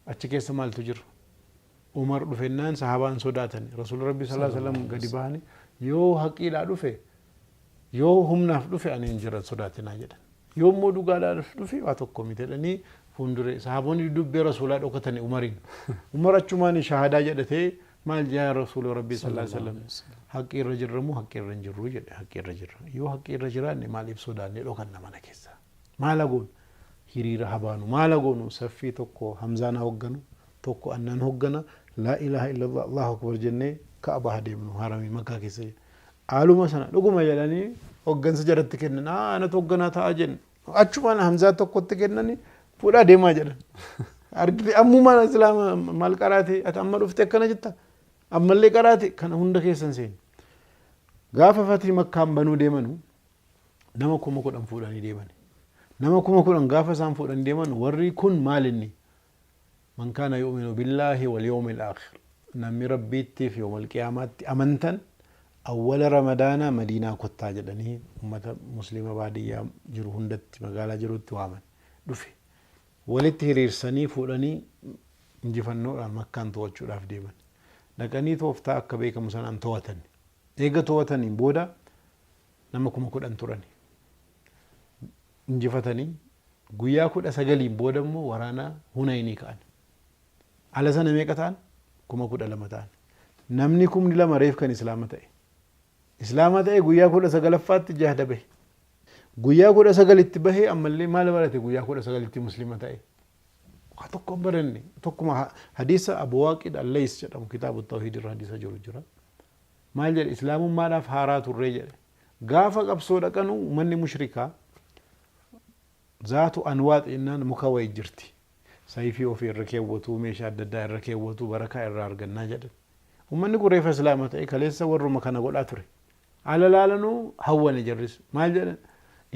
أتشكيس مال تجر عمر رفنان صحابان صداتني رسول ربي صلى الله عليه وسلم قدباني يو حقي لا رفه يو هم ناف رفه أن ينجر صداتنا جدا يوم مودو قال رفه واتوكم يتلني fuuldure sahaboonni dubbii rasuulaa dhokatanii umariin umar achumaan shahadaa jedhatee maal jaa rasuula rabbii sallallahu alaihi wasallam haqqi irra jirramu haqqi irra hin jirru jedhe haqqi irra jirra yoo haqqi irra jiraanne maaliif sodaannee dhokanna mana keessa maala goonu hiriira habaanu maala goonu saffii tokko hamzaan hogganu tokko annan hoggana laa ilaha illallah allahu akbar jennee ka'aba deemnu haramii makkaa keessa aaluma sana dhuguma jedhanii hoggansa jaratti kennan anatu hogganaa ta'a jenna achumaan hamzaa tokkotti kennanii fuudhaa deemaa jedhan argite ammumaan islaama maal qaraate ati amma dhufte akkana jetta ammallee qaraate kana hunda keessan seen gaafa fatii makkaan banuu deemanu nama 10,000 fuudhanii deemani nama 10,000 gaafa isaan fuudhanii deeman warri kun maalinni man kaana yu'minu billaahi wal yawmil aakhir namni rabbiitti fi yawmal qiyaamaatti amantan awwala ramadaana madiinaa kottaa jedhanii ummata muslima baadiyyaa jiru hundatti magaalaa jirutti waaman dhufe walitti hiriirsanii fuudhanii injifannoodhaan makkaan to'achuudhaaf deeman dhaqanii tooftaa akka beekamu sanaan to'atan eega to'ataniin booda nama 10,000 turani injifatanii guyyaa 19 booda immoo waraana Hunaynii ka'an ala sana meeqa ta'an 12,000 ta'an namni 12,000 reef kan islaama ta'e guyyaa 19ffaatti jahada bahe guyyaa 19tti bahe ammallee maal barate guyyaa 19tti muslima ta'e tokko baranne tokkuma hadiisa Abu Waaqid al-Lays jedhamu kitaaba tawhiid irraa hadiisa jiru jira maal jedhe islaamummaadhaaf haaraa turree jedhe gaafa qabsoo dhaqanu manni mushrikaa zaatu anwaat innaan muka wayi jirti sayfii ofii irra keewwatu meeshaa adda addaa irra keewwatu barakaa irraa argannaa jedhan ummanni kun reefa islaama ta'e kaleessa warruma kana godhaa ture alalaalanu hawwane jarris maal jedhan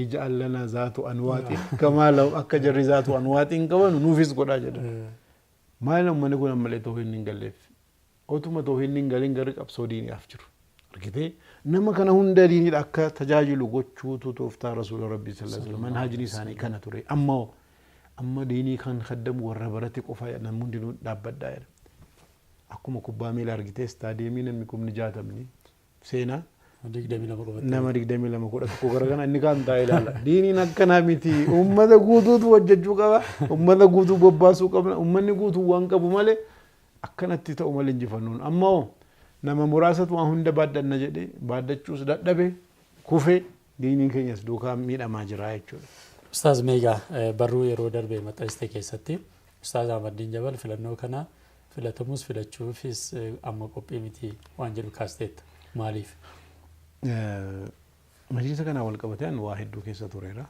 ija'al lana zaatu anwaatiin kamaa law akka jarri zaatu anwaatiin qabanu nuufis godhaa jedhan maal ummanni kun ammalee tawhiid hin galleef otuma tawhiid hin galin garri qabsoo diiniidhaaf jiru argitee nama kana hunda diiniidha akka tajaajilu gochuutu tooftaa rasuula rabbii sallallahu alaihi wasallam manhajni isaanii kana ture amma diinii kan khaddamu warra barate qofa namni hundinuu dhaabbadhaa jedha akkuma kubbaa miilaa argitee istaadiyeemii namni 60 seenaa nama 22 godha tokko garagana inni kaan taa'ee ilaala diiniin akkanaa miti ummata guutuutu hojjechuu qaba ummata guutuu bobbaasuu qabna ummanni guutuu waan qabu malee akkanatti ta'u malee injifannoon ammoo nama muraasatu waan hunda baaddanna jedhe baaddachuus dadhabe kufe diiniin keenyas duukaa miidhamaa jira jechuudha. Ustaaz Meegaa barruu yeroo darbee maxxanste keessatti Ustaaz Ahmadiin Jabal filannoo kana filatamus filachuufis amma qophii miti waan jedhu kaasteetta maaliif? Majlisa kana wal qabateen waa hedduu keessa tureera.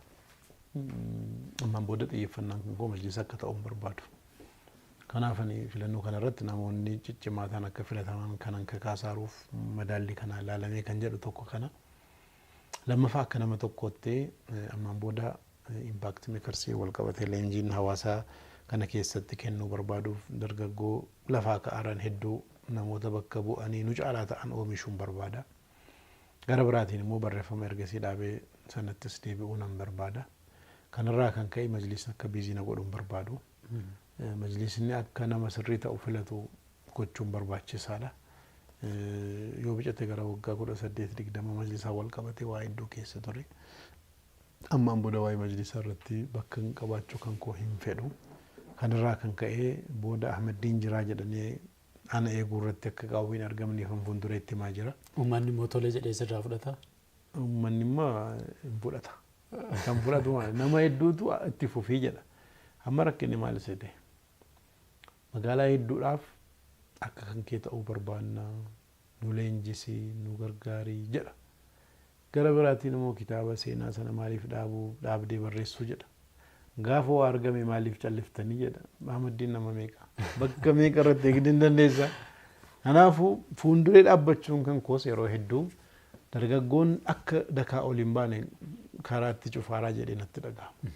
Ammaan booda xiyyeeffannaan kun majlisa akka ta'u barbaadu. Kanaaf ani filannoo kana irratti namoonni ciccimaa ta'an akka filataman kan akka kaasaaruuf madaalli kana ilaalamee kan jedhu tokko kana. Lammaffaa akka nama tokkotti ammaan booda impact makers wal qabatee leenjiin hawaasaa kana keessatti kennuu barbaaduuf dargaggoo lafaa ka'aran hedduu namoota bakka bu'anii nu caalaa ta'an oomishuun barbaada. Gara biraatiin immoo barreeffama ergasii dhaabee sanattis deebi'uu nan barbaada. Kanarraa kan ka'e majlisni akka biizina godhuun barbaadu. Majlisni akka nama sirrii ta'u filatu gochuun barbaachisaadha. Yoo bicate gara waggaa 18-20 majlisaa wal qabate waa hedduu keessa ture. Ammaan booda waa'ee majlisaa irratti bakka hin qabaachuu kan koo hin fedhu. Kanarraa kan ka'e booda Ahmadiin jiraa jedhanii ana eeguu irratti akka qaawwiin argamanii kan fuuldureetti himaa jira. Uummanni mootolee jedhee sirraa fudhata? Uummanni immoo hin fudhata. Kan fudhatu nama hedduutu itti fufii jedha. Amma rakkinni maal seete? Magaalaa hedduudhaaf akka kan kee ta'uu barbaanna nu leenjisii nu gargaarii jedha. Gara biraatiin immoo kitaaba seenaa sana maaliif dhaabdee barreessuu jedha. Gaafa waa argame maaliif calliftanii jedha. Ahmadiin nama meeqa? Bakka meeqa irratti eegdin dandeessa? Kanaafuu fuulduree dhaabbachuun kan koos yeroo hedduu dargaggoon akka dakaa ol hin baane karaatti cufaaraa jedhee natti dhaga'ama.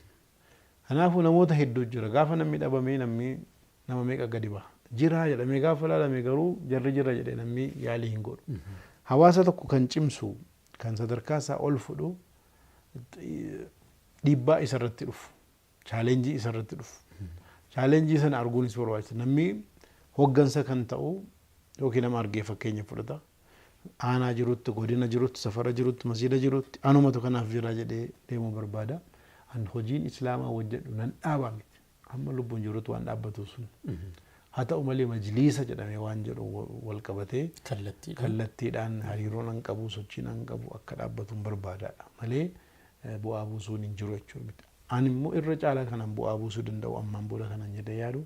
Kanaafuu namoota hedduu jira. Gaafa namni dhabamee nama meeqa gadi ba'a. Jira jedhamee gaafa ilaalame garuu jarri jira jedhee namni yaalii hin godhu. Hawaasa tokko kan cimsu kan sadarkaa isaa ol fudhu dhiibbaa isarratti dhufu. Chaalenjii isarratti dhufu. Chaalenjii sana arguunis barbaachisa. Namni hoggansa kan ta'u yookiin nama argee fakkeenya fudhata. Aanaa jirutti, godina jirutti, safara jirutti, masjida jirutti anumatu kanaaf jira jedhee deemuu barbaada. An hojiin islaamaa wajjedhu nan dhaabaa miti. hamma lubbuun jirutti waan dhaabbatu sun haa ta'u malee majliisa jedhamee waan jedhu wal qabatee kallattiidhaan hariiroon an qabu sochiin an qabu akka dhaabbatuun barbaadaadha malee bu'aa buusuun hin jiru jechuudha miti. Ani immoo irra caalaa kanan bu'aa buusuu danda'u ammaan booda kanan jedhee yaadu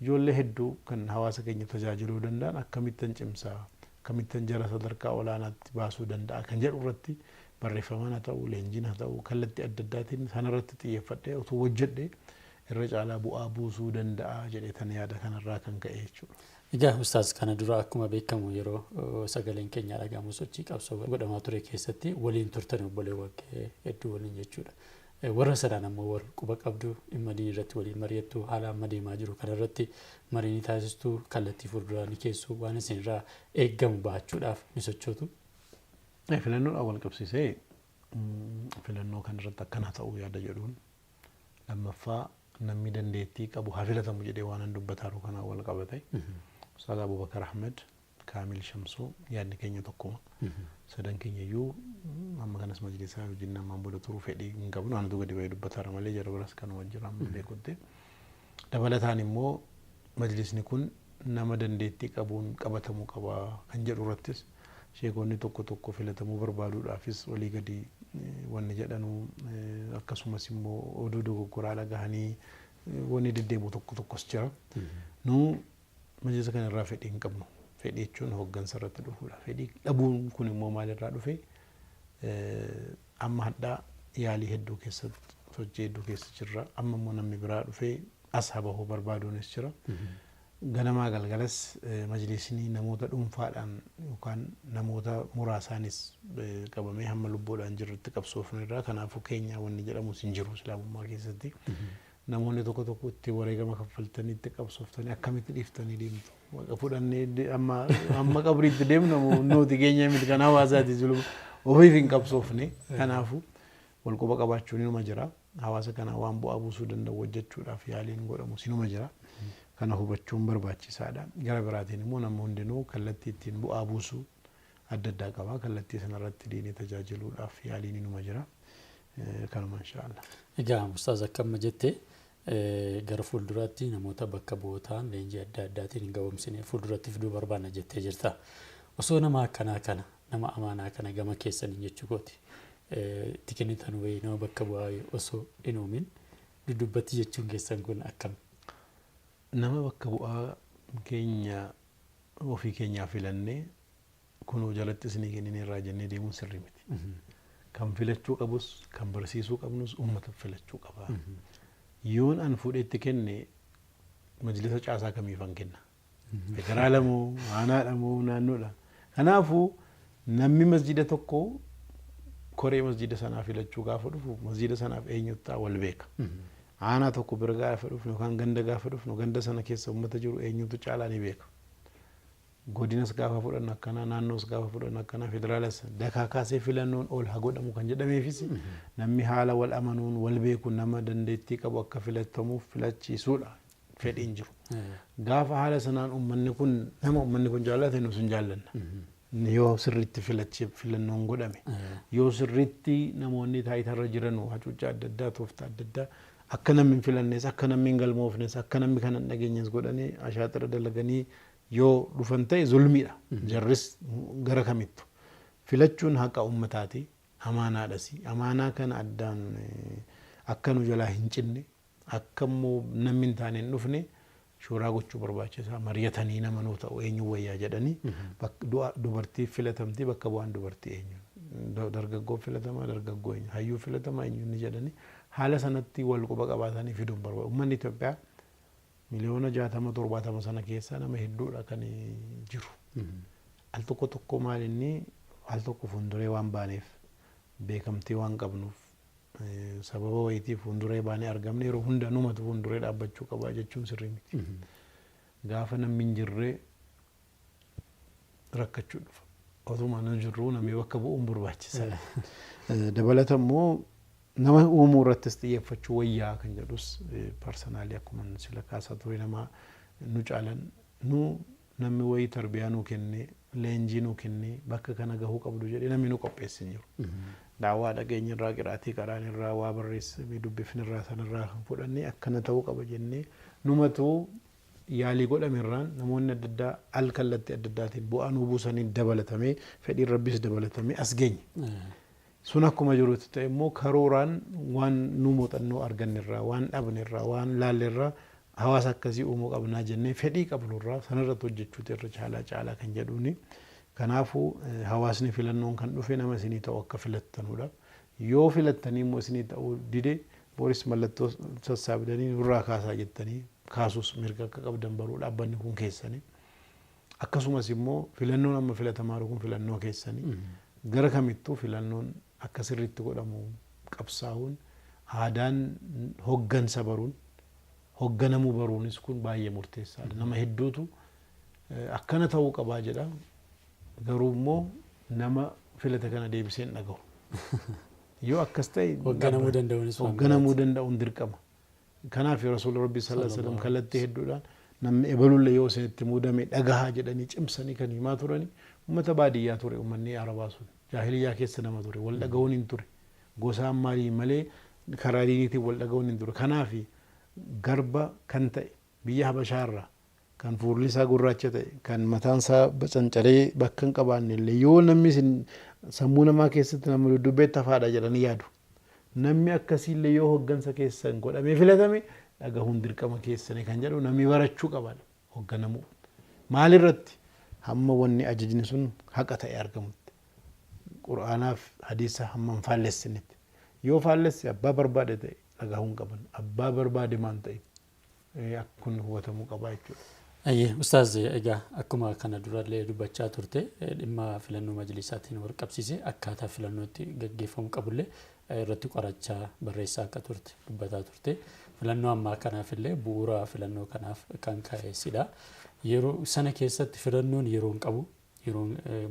ijoollee hedduu kan hawaasa keenya tajaajiluu danda'an akkamittan cimsaa akkamittan jara sadarkaa olaanaatti baasuu danda'a kan jedhu irratti barreeffamaan haa ta'u leenjiin haa ta'u kallattii adda addaatiin sanarratti xiyyeeffadhee otoo hojjedhee irra caalaa bu'aa buusuu danda'a jedhee tan yaada kanarraa kan ka'e jechuudha. Egaa ustaas kana dura akkuma beekamu yeroo sagaleen keenya dhagahamu sochii qabsoo godhamaa ture keessatti waliin turtan obboleewwan hedduu waliin jechuudha. Warra sadaan ammoo wal quba qabdu dhimma diinii irratti waliin mari'attu haala amma deemaa jiru kanarratti marii taasistuu kallattii fuulduraa ni keessu waan isinirraa eeggamu ba'achuudhaaf ni sochootu. Filannoodhaan wal qabsiisee filannoo kanarratti akkana ta'uu yaada jedhuun lammaffaa namni dandeettii qabu haa filatamu jedhee waan dubbataa jiru kanaan wal qabate Ustaaz Abubakar Ahmed Kaamil Shamsuu yaadni keenya tokkuma sadan keenya iyyuu amma kanas majlisaa wajjin namaan booda turuu fedhii hin qabnu anatu gadi ba'ee dubbataa malee jara biras kan wajjin amma beekutti dabalataan immoo majlisni kun nama dandeettii qabuun qabatamuu qaba kan jedhu irrattis sheekonni tokko filatamuu barbaaduudhaafis walii gadi wanni jedhanu akkasumas immoo oduu dogoggoraa dhagahanii wanni deddeebi'u tokkos jira. Nu majlisa kanarraa fedhii hin qabnu. Fedhii jechuun hooggansa irratti dhufuudha. Fedhii dhabuun kun immoo maalirraa dhufe amma hadhaa yaalii hedduu keessatti sochii hedduu keessa jirra. Amma immoo namni biraa dhufee as habahuu barbaaduunis jira. Ganamaa galgalas majlisni namoota dhuunfaadhaan yookaan namoota muraasaanis qabamee hamma lubbuudhaan jirrutti qabsoofnirraa kanaafuu keenya wanni jedhamus hin jiru islaamummaa keessatti. Namoonni tokko itti wareegama kaffaltanii itti qabsooftanii akkamitti dhiiftanii deemtu. Fudhannee amma qabriitti deemnu nuti keenya miti kan hawaasaati jiru ofiif hin qabsoofne kanaafuu wal quba qabaachuun inuma jira. Hawaasa kana waan bu'aa buusuu danda'u hojjechuudhaaf yaaliin godhamu inuma jira. Kana hubachuun barbaachisaadha. Gara biraatiin immoo namni hundinuu kallattii ittiin bu'aa buusuu adda addaa qaba. Kallattii sanarratti diinii tajaajiluudhaaf yaaliin inuma jira. Kanuma inshaallah. Egaa ustaaz akkama jettee gara fuulduraatti namoota bakka bu'ootaan leenjii adda addaatiin ga'umsinee fuulduratti fiduu barbaanna jettee jirta. Osoo nama akkanaa kana nama amaanaa kana gama keessanii jechuu kooti. Itti kennitan wayii nama bakka bu'aa osoo hin uumin dudubbatti jechuun keessan kun akkam? Nama bakka bu'aa keenya ofii keenyaa filannee kunuu jalatti isinii kenninee irraa jennee deemuun sirrii miti. Kan filachuu qabus kan barsiisuu qabnus uummata filachuu qaba. Yoon an fuudheetti kenne majlisa caasaa kamiifan kenna. Federaala moo aanaadha moo naannoodha. Kanaafuu namni masjida tokko koree masjida sanaa filachuu gaafa dhufu masjida sanaaf eenyutti wal beeka. Aanaa tokko bira gaafa dhufnu yookaan ganda gaafa dhufnu ganda sana keessa uummata jiru eenyutu caalaa ni beeka. Godinas gaafa fudhannu akkana naannoos gaafa fudhannu akkana federaalas dakaa kaasee filannoon ol haa godhamu kan jedhameefis namni haala wal amanuun wal beekuun nama dandeettii qabu akka filatamuuf filachiisuudha fedhiin jiru. Gaafa haala sanaan uummanni kun nama uummanni kun jaallate nus hin jaallanna. Yoo sirriitti filannoon godhame yoo sirriitti namoonni taayitarra jiran hacuuccaa adda addaa tooftaa adda addaa akka namni hin filannees akka namni hin galmoofnes akka namni kan hin dhageenyes godhanii ashaaxira dalaganii yoo dhufan ta'e zulmiidha. Jarris gara kamittu filachuun haqa uummataati amaanaadhasi. Amaanaa kana addaan akka nu jalaa hin cinne akka immoo namni hin taane hin dhufne shooraa gochuu barbaachisaa. Mari'atanii nama nuu ta'u eenyu wayyaa jedhanii dubartii filatamtii bakka bu'aan dubartii eenyu. Dargaggoo filatamaa dargaggoo eenyu. Hayyuu filatamaa eenyu ni jedhanii haala sanatti wal quba qabaatanii fiduun barbaadu. Uummanni Itoophiyaa miliyoona 60-70 sana keessa nama hedduudha kan jiru. Al tokko maal inni al tokko fuulduree waan baaneef beekamtii waan qabnuuf sababa wayitiif fuulduree baanee argamne yeroo hunda numatu fuulduree dhaabbachuu qabaa jechuun sirrii miti. Gaafa namni hin jirre rakkachuu dhufa. Otuma nu jirru namni bakka bu'uun barbaachisaadha. Dabalata immoo nama uumuu irrattis xiyyeeffachuu wayyaa kan jedhus parsanaalii akkuma sila kaasaa ture nama nu caalan nu namni wayii tarbiyaa nuu kenne leenjii nuu kenne bakka kana gahuu qabdu jedhee namni nu qopheessin jiru. daawwaa dhageenyarraa qiraatii qaraanirraa waa barreessamee dubbifnirraa sanirraa kan fudhannee akkana ta'uu qaba jennee numatu yaalii godhamerraan namoonni adda addaa al kallattii adda addaatiin bu'aa nuu buusaniin dabalatamee fedhiin rabbis dabalatamee as geenye. Sun akkuma jirutti ta'e immoo karooraan waan nu muuxannoo argannerraa waan dhabnerraa waan laallerraa hawaasa akkasii uumuu qabnaa jennee fedhii qabnurraa sanarratti hojjechuutu irra caalaa kan jedhuuni. Kanaafuu hawaasni filannoon kan dhufe nama isinii ta'u akka filattanudha. Yoo filattanii immoo isinii ta'uu dide boris mallattoo sassaabdanii nurraa kaasaa jettanii kaasuus mirga akka qabdan baruu dhaabbanni kun keessanii. Akkasumas immoo filannoon amma filatamaa jiru kun filannoo keessanii. Gara kamittuu filannoon akka sirriitti godhamu qabsaa'uun aadaan hoggansa baruun hogganamuu baruunis kun baay'ee murteessaadha. Nama hedduutu akkana ta'uu qabaa jedha. Garuu immoo nama filate kana deebiseen dhagahu. Yoo akkas ta'e hogganamuu danda'uun dirqama. Kanaaf Rasuulli Rabbii sallallahu alaihi wasallam kallattii hedduudhaan namni ebalulle yoo isinitti muudame dhagahaa jedhanii cimsanii kan himaa turani. Uummata baadiyyaa ture uummanni Arabaa sun. Jaahiliyyaa keessa nama ture wal dhagahuun hin ture. Gosaan maalii malee karaa diiniitiin wal dhagahuun hin ture. Kanaaf garba kan ta'e biyya Habashaarraa kan fuulli isaa gurraacha ta'e kan mataan isaa cancalee bakka hin qabaanne illee yoo namni sammuu namaa keessatti nama dudubbeetti hafaadha jedhanii yaadu. Namni akkasiillee yoo hoggansa keessan godhamee filatame dhagahuun dirqama keessanii kan jedhu namni barachuu qabaadha hogganamuu. Maalirratti hamma wanni ajajni sun haqa ta'e argamutti. Qur'aanaaf hadiisa hamma hin faallessinitti. Yoo faallesse abbaa barbaade ta'e dhagahuun qaban. Abbaa barbaade maan ta'e akkun hubatamuu qabaa jechuudha. Ustaaz egaa akkuma kana durallee dubbachaa turte dhimma filannoo majlisaatiin wal qabsiise akkaataa filannootti gaggeeffamu qabullee irratti qorachaa barreessaa akka turte dubbataa turte. Filannoo ammaa kanaafillee bu'uura filannoo kanaaf kan kaa'eessidha. Yeroo sana keessatti filannoon yeroo hin qabu yeroo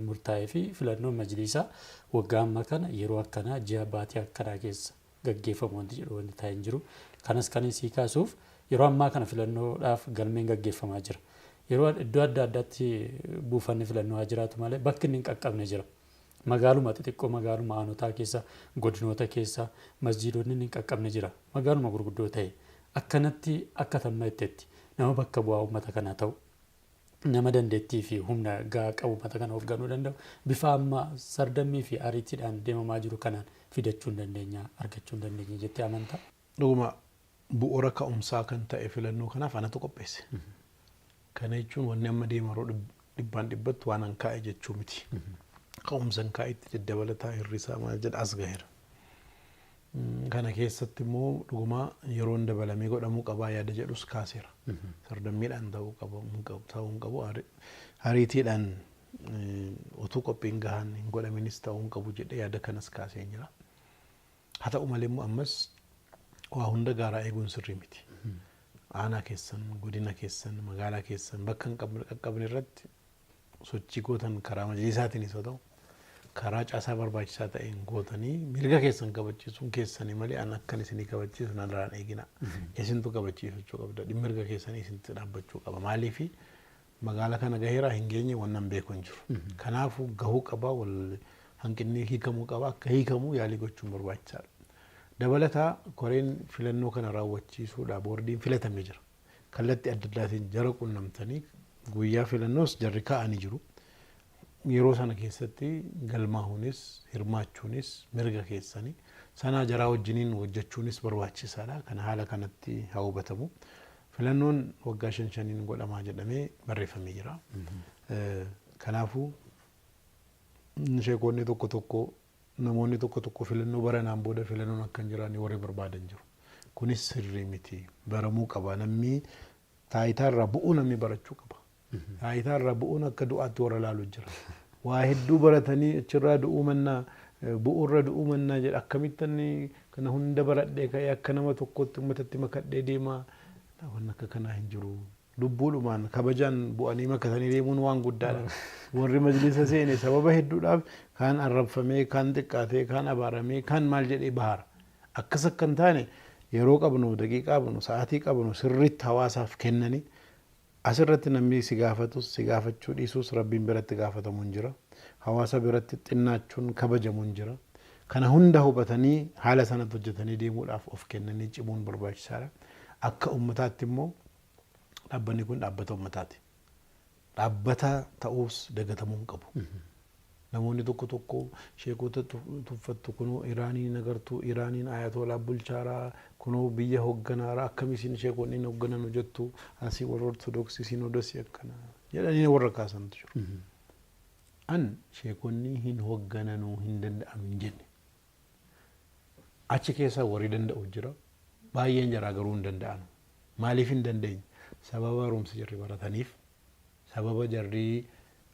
murtaa'ee fi filannoon majlisaa waggaa ammaa kana yeroo akkanaa ji'a baatii akkanaa keessa gaggeeffamu wanti jedhu wanti taa'ee hin jiru. Kanas kan isii kaasuuf yeroo ammaa kana filannoodhaaf galmeen gaggeeffamaa jira. Yeroo iddoo adda addaatti buufanni filannoo haa jiraatu malee bakki inni hin qaqqabne jira. Magaaluma xixiqqoo magaaluma aanotaa keessa godinoota keessa masjiidonni hin qaqqabne jira. Magaaluma gurguddoo ta'e akkanatti akka tamma itteetti nama bakka bu'aa uummata kanaa ta'u nama dandeettii fi humna gahaa qabu uummata kana hoogganuu danda'u bifa amma sardammii fi ariitiidhaan deemamaa jiru kanaan fidachuu hin dandeenya argachuu hin dandeenya jettee amantaa. Dhuguma bu'uura ka'umsaa kan ta'e filannoo kanaaf anatu qopheesse. Kana jechuun wanni amma deemaroo dhibbaan dhibbatti waan an kaa'e jechuu miti. Ka'umsan kaa'etti daddabalataa hirrisaa maal jedha as gaheera. Kana keessatti immoo dhuguma yeroon dabalamee godhamuu qabaa yaada jedhus kaaseera. Sardammiidhaan ta'uu hin qabu ariitiidhaan utuu qophiin gahaan hin godhaminis ta'uu hin qabu jedhee yaada kanas kaasee jira. Haa ta'u malee immoo ammas waa hunda gaaraa eeguun sirrii miti. Aanaa keessan, godina keessan, magaalaa keessan bakka hin qaqqabne irratti sochii gootan karaa majlisaatiinis haa ta'u karaa caasaa barbaachisaa ta'een gootanii mirga keessan kabachiisuun keessanii malee an akkan isinii kabachiisu nadaraan eegina. Isintu kabachiisuu qabda. Mirga keessanii isinitti dhaabbachuu qaba. Maaliifi magaalaa kana gaheeraa hin geenye wannan beeku hin jiru. Kanaafuu gahuu qaba wal hanqinni hiikamuu qaba akka hiikamu yaalii gochuun barbaachisaadha. Dabalataa koreen filannoo kana raawwachiisuudha boordiin filatamee jira. Kallattii adda addaatiin jara quunnamtanii guyyaa filannoos jarri kaa'anii jiru. Yeroo sana keessatti galmaahuunis hirmaachuunis mirga keessanii sanaa jaraa wajjiniin hojjechuunis barbaachisaadha. Kana haala kanatti haa hubatamu. Filannoon waggaa 5 godhamaa jedhamee barreeffamee jira. Kanaafuu sheekonni tokko namoonni tokko filannoo baranaan booda filannoon akka hin jiraanne warri barbaadan jiru. Kunis sirrii miti. Baramuu qaba. Namni taayitaarraa bu'uu namni barachuu qaba. Taayitaarraa bu'uun akka du'aatti warra laalu jira. Waa hedduu baratanii achirraa du'uu mannaa bu'uurra du'uu mannaa jedha. Akkamittan kana hunda baradhee ka'ee akka nama tokkotti uummatatti makadhee deemaa waan akka kanaa hin jiru. Lubbuudhumaan kabajaan bu'anii makatanii deemuun waan guddaadha. Warri majlisa seene sababa hedduudhaaf kaan arrabfamee, kaan xiqqaatee, kaan abaaramee, kaan maal jedhee bahara. Akkas akka hin taane yeroo qabnu, daqiiqaa qabnu, sa'aatii qabnu sirriitti hawaasaaf kennanii asirratti namni si gaafatus, si gaafachuu dhiisus rabbiin biratti gaafatamu hin jira. Hawaasa biratti xinnaachuun kabajamu hin jira. kana hunda hubatanii haala sana hojjetanii deemuudhaaf of kennanii cimuun barbaachisaadha. Akka ummataatti immoo dhaabbanni kun dhaabbata ummataati. Dhaabbata ta'uus dagatamuu hin qabu. Namoonni tokko sheekota tuffattu kunoo Iraaniin agartuu Iraaniin ayatolaa bulchaaraa kunoo biyya hoogganaara akkamiin sheekonni hooggananu jettu asii warra ortodoksii sinodosii akkana jedhanii warra kaasantu jiru. An sheekonni hin hooggananuu hin danda'anu hin jenne. Achi keessaa warri danda'u jira. Baay'een jaraa garuu hin danda'anu. Maaliif hin dandeenye? Sababa barumsa jarri barataniif, sababa jarri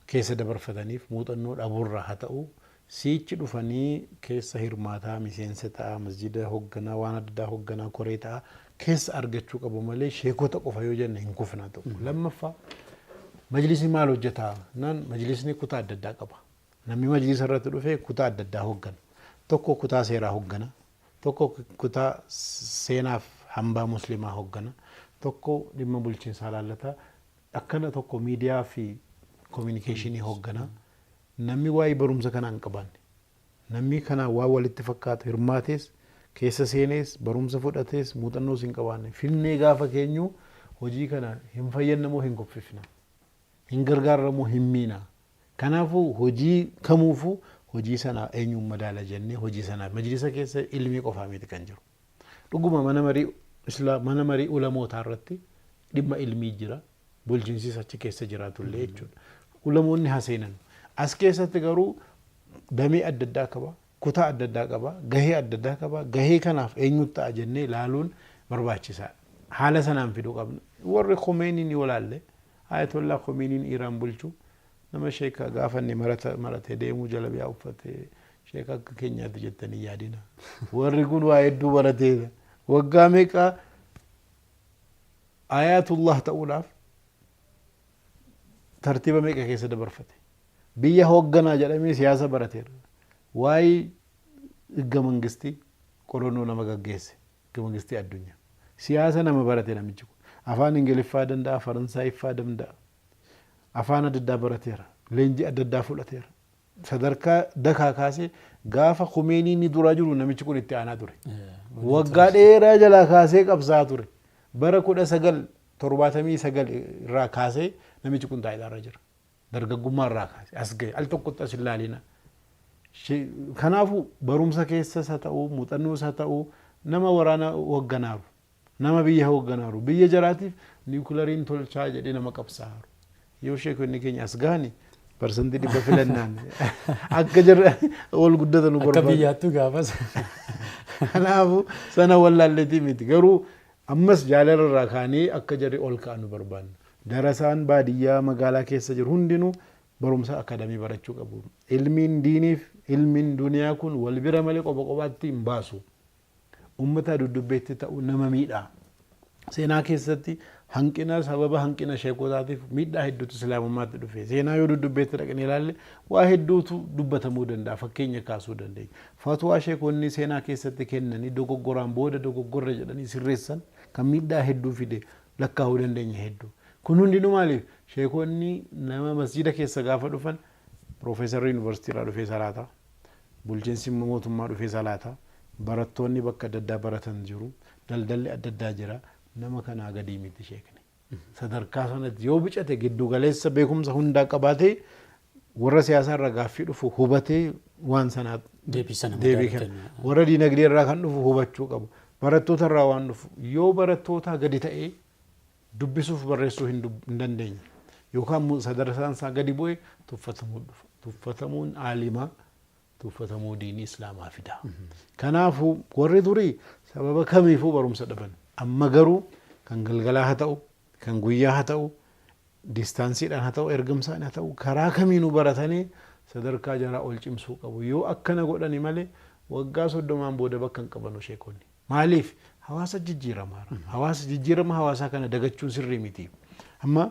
keessa dabarfataniif muuxannoo dhabuurraa haa ta'u siichi dhufanii keessa hirmaataa miseensa ta'a masjida hoogganaa waan adda hoogganaa koree ta'a keessa argachuu qabu malee sheekota qofa yoo jenne hin kufnaa ta'u. Lammaffaa majlisni maal hojjetaa? Naan majlisni kutaa adda addaa qaba. Namni majlisa irratti dhufee kutaa adda addaa hooggana. Tokko kutaa seeraa hooggana. Tokko kutaa seenaaf hambaa muslimaa hooggana. Tokko dhimma bulchiinsaa laallata. Akkana tokko miidiyaa fi communication hooggana. Namni waa'ee barumsa kanaa hin qabaanne. Namni kana waa walitti fakkaatu hirmaatees keessa seenees barumsa fudhatees muuxannoos hin qabaanne. Finnee gaafa keenyu hojii kana hin fayyadamoo hin kuffifna. Hin gargaaramoo hin miina. Kanaafuu hojii kamuufuu hojii sana eenyuun madaala jennee hojii sana majlisa keessa ilmii qofaa miti kan jiru. Dhuguma mana marii ulamootaa irratti dhimma ilmii jira. Bulchiinsis achi keessa jiraatullee jechuudha. Ulamoonni haseenan. As keessatti garuu damee adda addaa qaba. Kutaa adda addaa qaba. Gahee adda addaa qaba. Gahee kanaaf eenyutu ta'a jennee ilaaluun barbaachisaadha. Haala sanaan fiduu qabna. Warri Khomeiniin yoo laalle Ayatollah Khomeiniin Iraan bulchu nama sheeka gaafanne maratee deemuu jalabiyaa uffatee sheeka akka keenyaatti jettanii yaadina. Warri kun waa hedduu barateedha. Waggaa meeqa Ayatullah ta'uudhaaf tartiiba meeqa keessa dabarfate. Biyya hoogganaa jedhamee siyaasa barateera. Waa'ee higga mangistii qorannoo nama gaggeesse. Higga mangistii addunyaa. Siyaasa nama barate namichi kun. Afaan Ingiliffaa danda'a, Faransaayifaa danda'a. Afaan adda addaa barateera. Leenjii adda addaa fudhateera. Sadarkaa dakaa kaasee gaafa Khomeiniin duraa jiru namichi kun itti aanaa ture. Waggaa dheeraa jalaa kaasee qabsaa ture. Bara 1979 irraa kaasee namichi kun taayidaarra jira. Dargaggummaa irraa kaasee as gahe al tokkotti as ilaalina. Kanaafuu barumsa keessas haa ta'u muuxannoos haa ta'u nama waraana hoogganaaru. Nama biyya hoogganaaru. Biyya jaraatiif niwukilaariin tolchaa jedhee nama qabsaaru. Yoo sheekonni keenya as gahani parsantii 100 filannaan akka jirra ol guddatan nu barbaadu. Akka biyyaattu gaafas. Kanaafuu sana wallaalleetii miti. Garuu ammas jaalala irraa kaanee akka jarri ol ka'an nu barbaanna. Darasaan baadiyyaa magaalaa keessa jiru hundinuu barumsa akadamii barachuu qabu. Ilmiin diiniif ilmiin duniyaa kun wal bira malee qofa qofaatti hin baasu. Ummata dudubbeetti ta'u nama miidhaa. Seenaa keessatti hanqina sababa hanqina sheekotaatiif miidhaa hedduutu islaamummaatti dhufe. Seenaa yoo dudubbeetti dhaqanii ilaalle waa hedduutu dubbatamuu danda'a. Fakkeenya kaasuu dandeenya. Fatwaa sheekonni seenaa keessatti kennanii dogoggoraan booda dogoggorra jedhanii sirreessan kan miidhaa hedduu fide lakkaa'uu dandeenya hedduu. Kun hundinuu maaliif sheekonni nama masjida keessa gaafa dhufan Profeesarri Yuunivarsiitiirraa dhufee salaataa, bulchiinsi mootummaa dhufee salaataa, barattoonni bakka adda addaa baratan jiru, daldalli adda addaa jira. Nama kanaa gadii miti sheekni. Sadarkaa sanatti yoo bicate giddu galeessa beekumsa hundaa qabaatee warra siyaasaa irraa gaaffii dhufu hubatee waan sanaa deebii kenna. Warra diinagdee irraa kan dhufu hubachuu qabu. Barattoota irraa waan dhufu yoo barattoota gadi ta'ee dubbisuuf barreessuu hin dandeenye yookaan sadarkaan isaa gadi bu'ee tuffatamuu dhufa. Tuffatamuun aalimaa tuffatamuu diinii islaamaa fida. Kanaafuu warri durii sababa kamiifuu barumsa dhaban. Amma garuu kan galgalaa haa ta'u, kan guyyaa haa ta'u, distaansiidhaan haa ta'u, ergamsaan haa ta'u, karaa kamiinuu baratanii sadarkaa jaraa ol cimsuu qabu. Yoo akkana godhani malee waggaa 30 booda bakka hin qabanu sheekonni. Maaliif? Hawaasa jijjiiramaara. Hawaasa jijjiirama hawaasaa kana dagachuun sirrii miti. Amma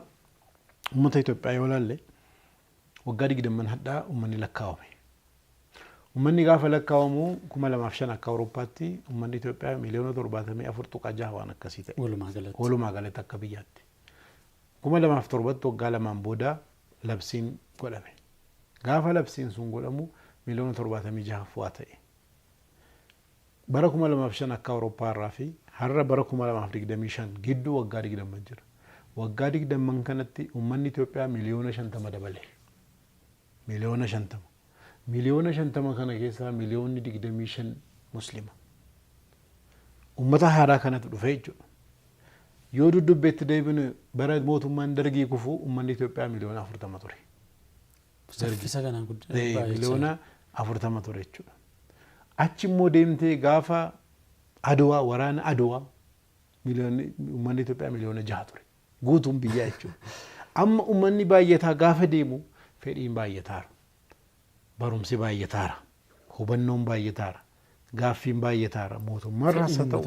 ummata Itoophiyaa yoo laalle waggaa 20 hadhaa ummanni lakkaawame. Ummanni gaafa lakkaawamu 2005 akka Awurooppaatti ummanni Itoophiyaa miliyoona 74.6 waan akkasii ta'e. Walumaa galatti akka biyyaatti. 2007 waggaa lamaan booda labsiin godhame. Gaafa labsiin sun godhamu miliyoona 76 waa ta'e. بركم لما فشان أكا أوروبا رافي هر بركم لما أفريق دميشان جدو وقاري قدام مجر وقاري قدام من كانت أمني توبيا مليون شنتم دبله مليون شنتم كان كيسا مليون دي قداميشان مسلمة أمتها هارا كانت رفيجو يودو دبت دايبن برد موت من درجي كفو أمني توبيا مليون أفرتما توري مليون أفرتما توري أتشمو ديمتي غافا أدوا ورانا أدوا مليون أمني توبيا مليون جهاتوري قوتهم بيجايتشو أما أمني بايتها غافا ديمو فإن بايتار برمسي بايتار هبنون بايتار غافين بايتار موتو مرة ستو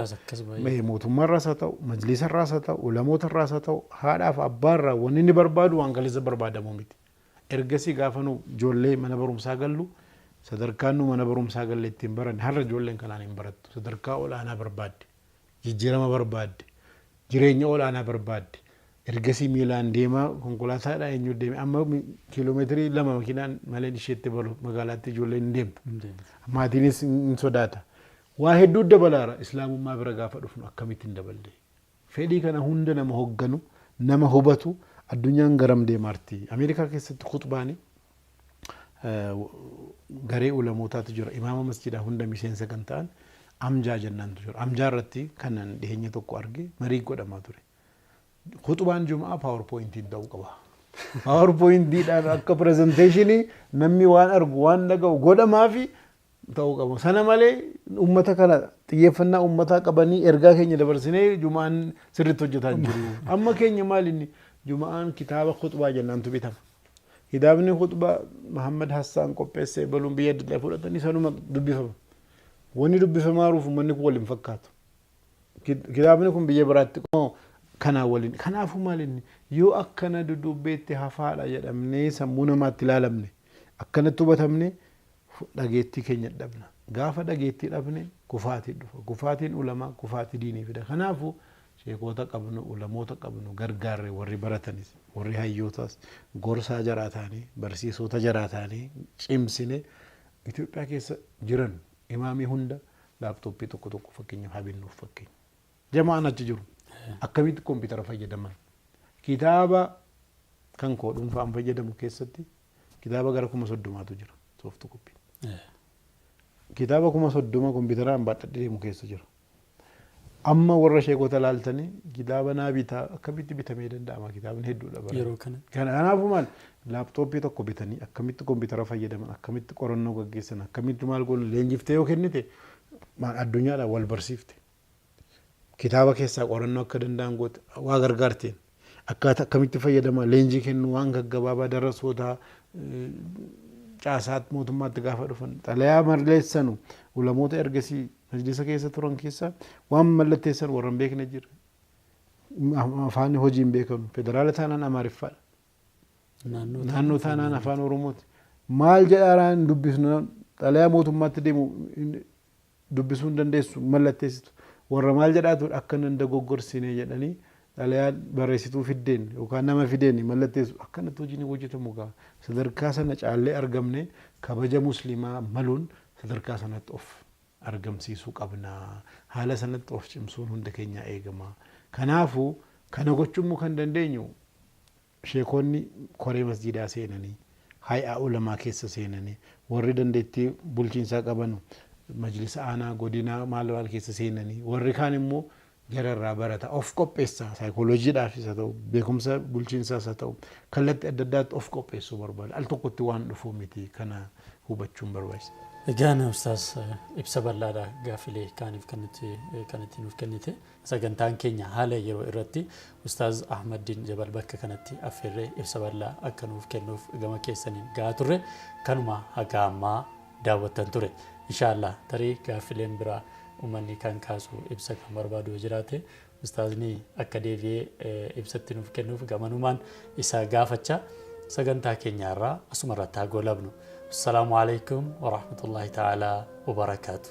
موتو مرة ستو مجلس الراسة تو ولموت الراسة تو هذا فأبارا ونيني بربادو وانقليز بربادا موميتي إرجسي غافنو جولي من برمسا قالو sadarkaannu mana barumsaa galle ittiin baran har'a ijoolleen kanaan hin barattu sadarkaa olaanaa barbaadde jijjiirama barbaadde jireenya olaanaa barbaadde ergasii miilaan deemaa konkolaataadhaan eenyu deeme amma kiiloomeetirii 2 makiinaan malee isheetti balu magaalaatti ijoolleen hin deemtu maatiinis hin sodaata waa hedduu dabalaara islaamummaa bira gaafa dhufnu akkamitti hin daballe fedhii kana hunda nama hogganu nama hubatu addunyaan garam deemarti ameerikaa keessatti khutbaanii garee ulamootatu jira imaama masjidaa hunda miseensa kan ta'an amjaa jennantu jira amjaa irratti kanan dhiheenya tokko arge marii godhamaa ture khutbaan jumaa powerpointii ta'uu qaba powerpointiidhaan akka presentation namni waan argu waan dhaga'u godhamaa fi ta'uu qaba sana malee ummata kana xiyyeeffannaa ummataa qabanii ergaa keenya dabarsinee jumaan sirriitti hojjetaa jiru amma keenya maalinni jumaan kitaaba khutbaa jennantu bitama kitaabni khutbaa Muhammad Hassan qopheessee baluun biyya adda fudhatanii sanuma dubbifama wanni dubbifamaa ruufu manni kun waliin fakkaatu kitaabni kun biyya biraatti kanaa waliin kanaafu maalinni yoo akkana dudubbeetti hafaadha jedhamnee sammuu namaatti ilaalamne akkanatti hubatamne dhageettii keenya dhabna gaafa dhageettii dhabne kufaatii dhufa kufaatiin ulamaa kufaatii diinii fida kanaafu sheekota qabnu ulamoota qabnu gargaarre warri baratanis warri hayyootas gorsaa jaraataanii barsiisota jaraataanii cimsine Itoophiyaa keessa jiran imaamii hunda laaptooppii tokko tokko fakkeenyaaf habinnuuf fakkeenya jamaan achi jiru akkamitti kompiitara fayyadaman kitaaba kan koo dhuunfaan fayyadamu keessatti kitaaba gara 30,000tu jira sooftu koppii kitaaba 30,000 kompiitaraan baadhadhee deemu keessa jira amma warra sheekota laaltanii kitaaba naa bitaa akkamitti bitamee danda'ama kitaabni hedduudha bara yeroo kana kanaafuu maal laaptooppii tokko bitanii akkamitti kompiitara fayyadaman akkamitti qorannoo gaggeessan akkamitti maal goon leenjiftee yoo kennite maal addunyaadhaan wal barsiifte kitaaba keessaa qorannoo akka danda'an goote waa gargaarteen akkaataa akkamitti fayyadama leenjii kennu waan gaggabaabaa darasoota caasaat mootummaatti gaafa dhufan xalayaa malleessanu ulamoota ergasii majlisa keessa turan keessa waan mallatteessan warran beekne jira afaan hojiin beekanu federaala taanaan amaariffaadha naannoo taanaan afaan oromooti maal jedhaaraan dubbisnu xalayaa mootummaatti deemu dubbisuu hin dandeessu mallatteessitu warra maal jedhaatu akka nan dogoggorsine jedhanii xalayaa barreessituu fiddeen yookaan nama fideen mallatteessu akkanatti hojiin hojjetamu gaa sadarkaa sana caallee argamne kabaja muslimaa maluun sadarkaa sanatti of argamsiisuu qabna haala sanatti of cimsuun hunda keenya eegama kanaafu kana gochuun kan dandeenyu sheekonni koree masjidaa seenanii hay'aa ulamaa keessa seenanii warri dandeettii bulchiinsaa qaban majlisa aanaa godinaa maal keessa seenanii warri kaan immoo gararraa barata of qopheessa saayikooloojiidhaafis haa ta'u beekumsa bulchiinsaas haa ta'u kallattii adda addaatti of qopheessuu barbaada al tokkotti waan dhufuu miti kana hubachuun barbaachisa. Egaan ustaas ibsa bal'aadha gaafilee kaaniif kanatti nuuf kennite sagantaan keenya haala yeroo irratti ustaaz Ahmadiin Jabal bakka kanatti affeerree ibsa bal'aa akka nuuf kennuuf gama keessaniin gahaa turre kanuma haga ammaa daawwattan ture inshaallah tarii gaafileen biraa uummanni kan kaasu ibsa kan barbaadu jiraate ustaazni akka deebi'ee ibsatti nuuf kennuuf gamanumaan isa gaafachaa sagantaa keenyaarraa asumarratti haa goolabnu. السلام عليكم ورحمة الله تعالى وبركاته.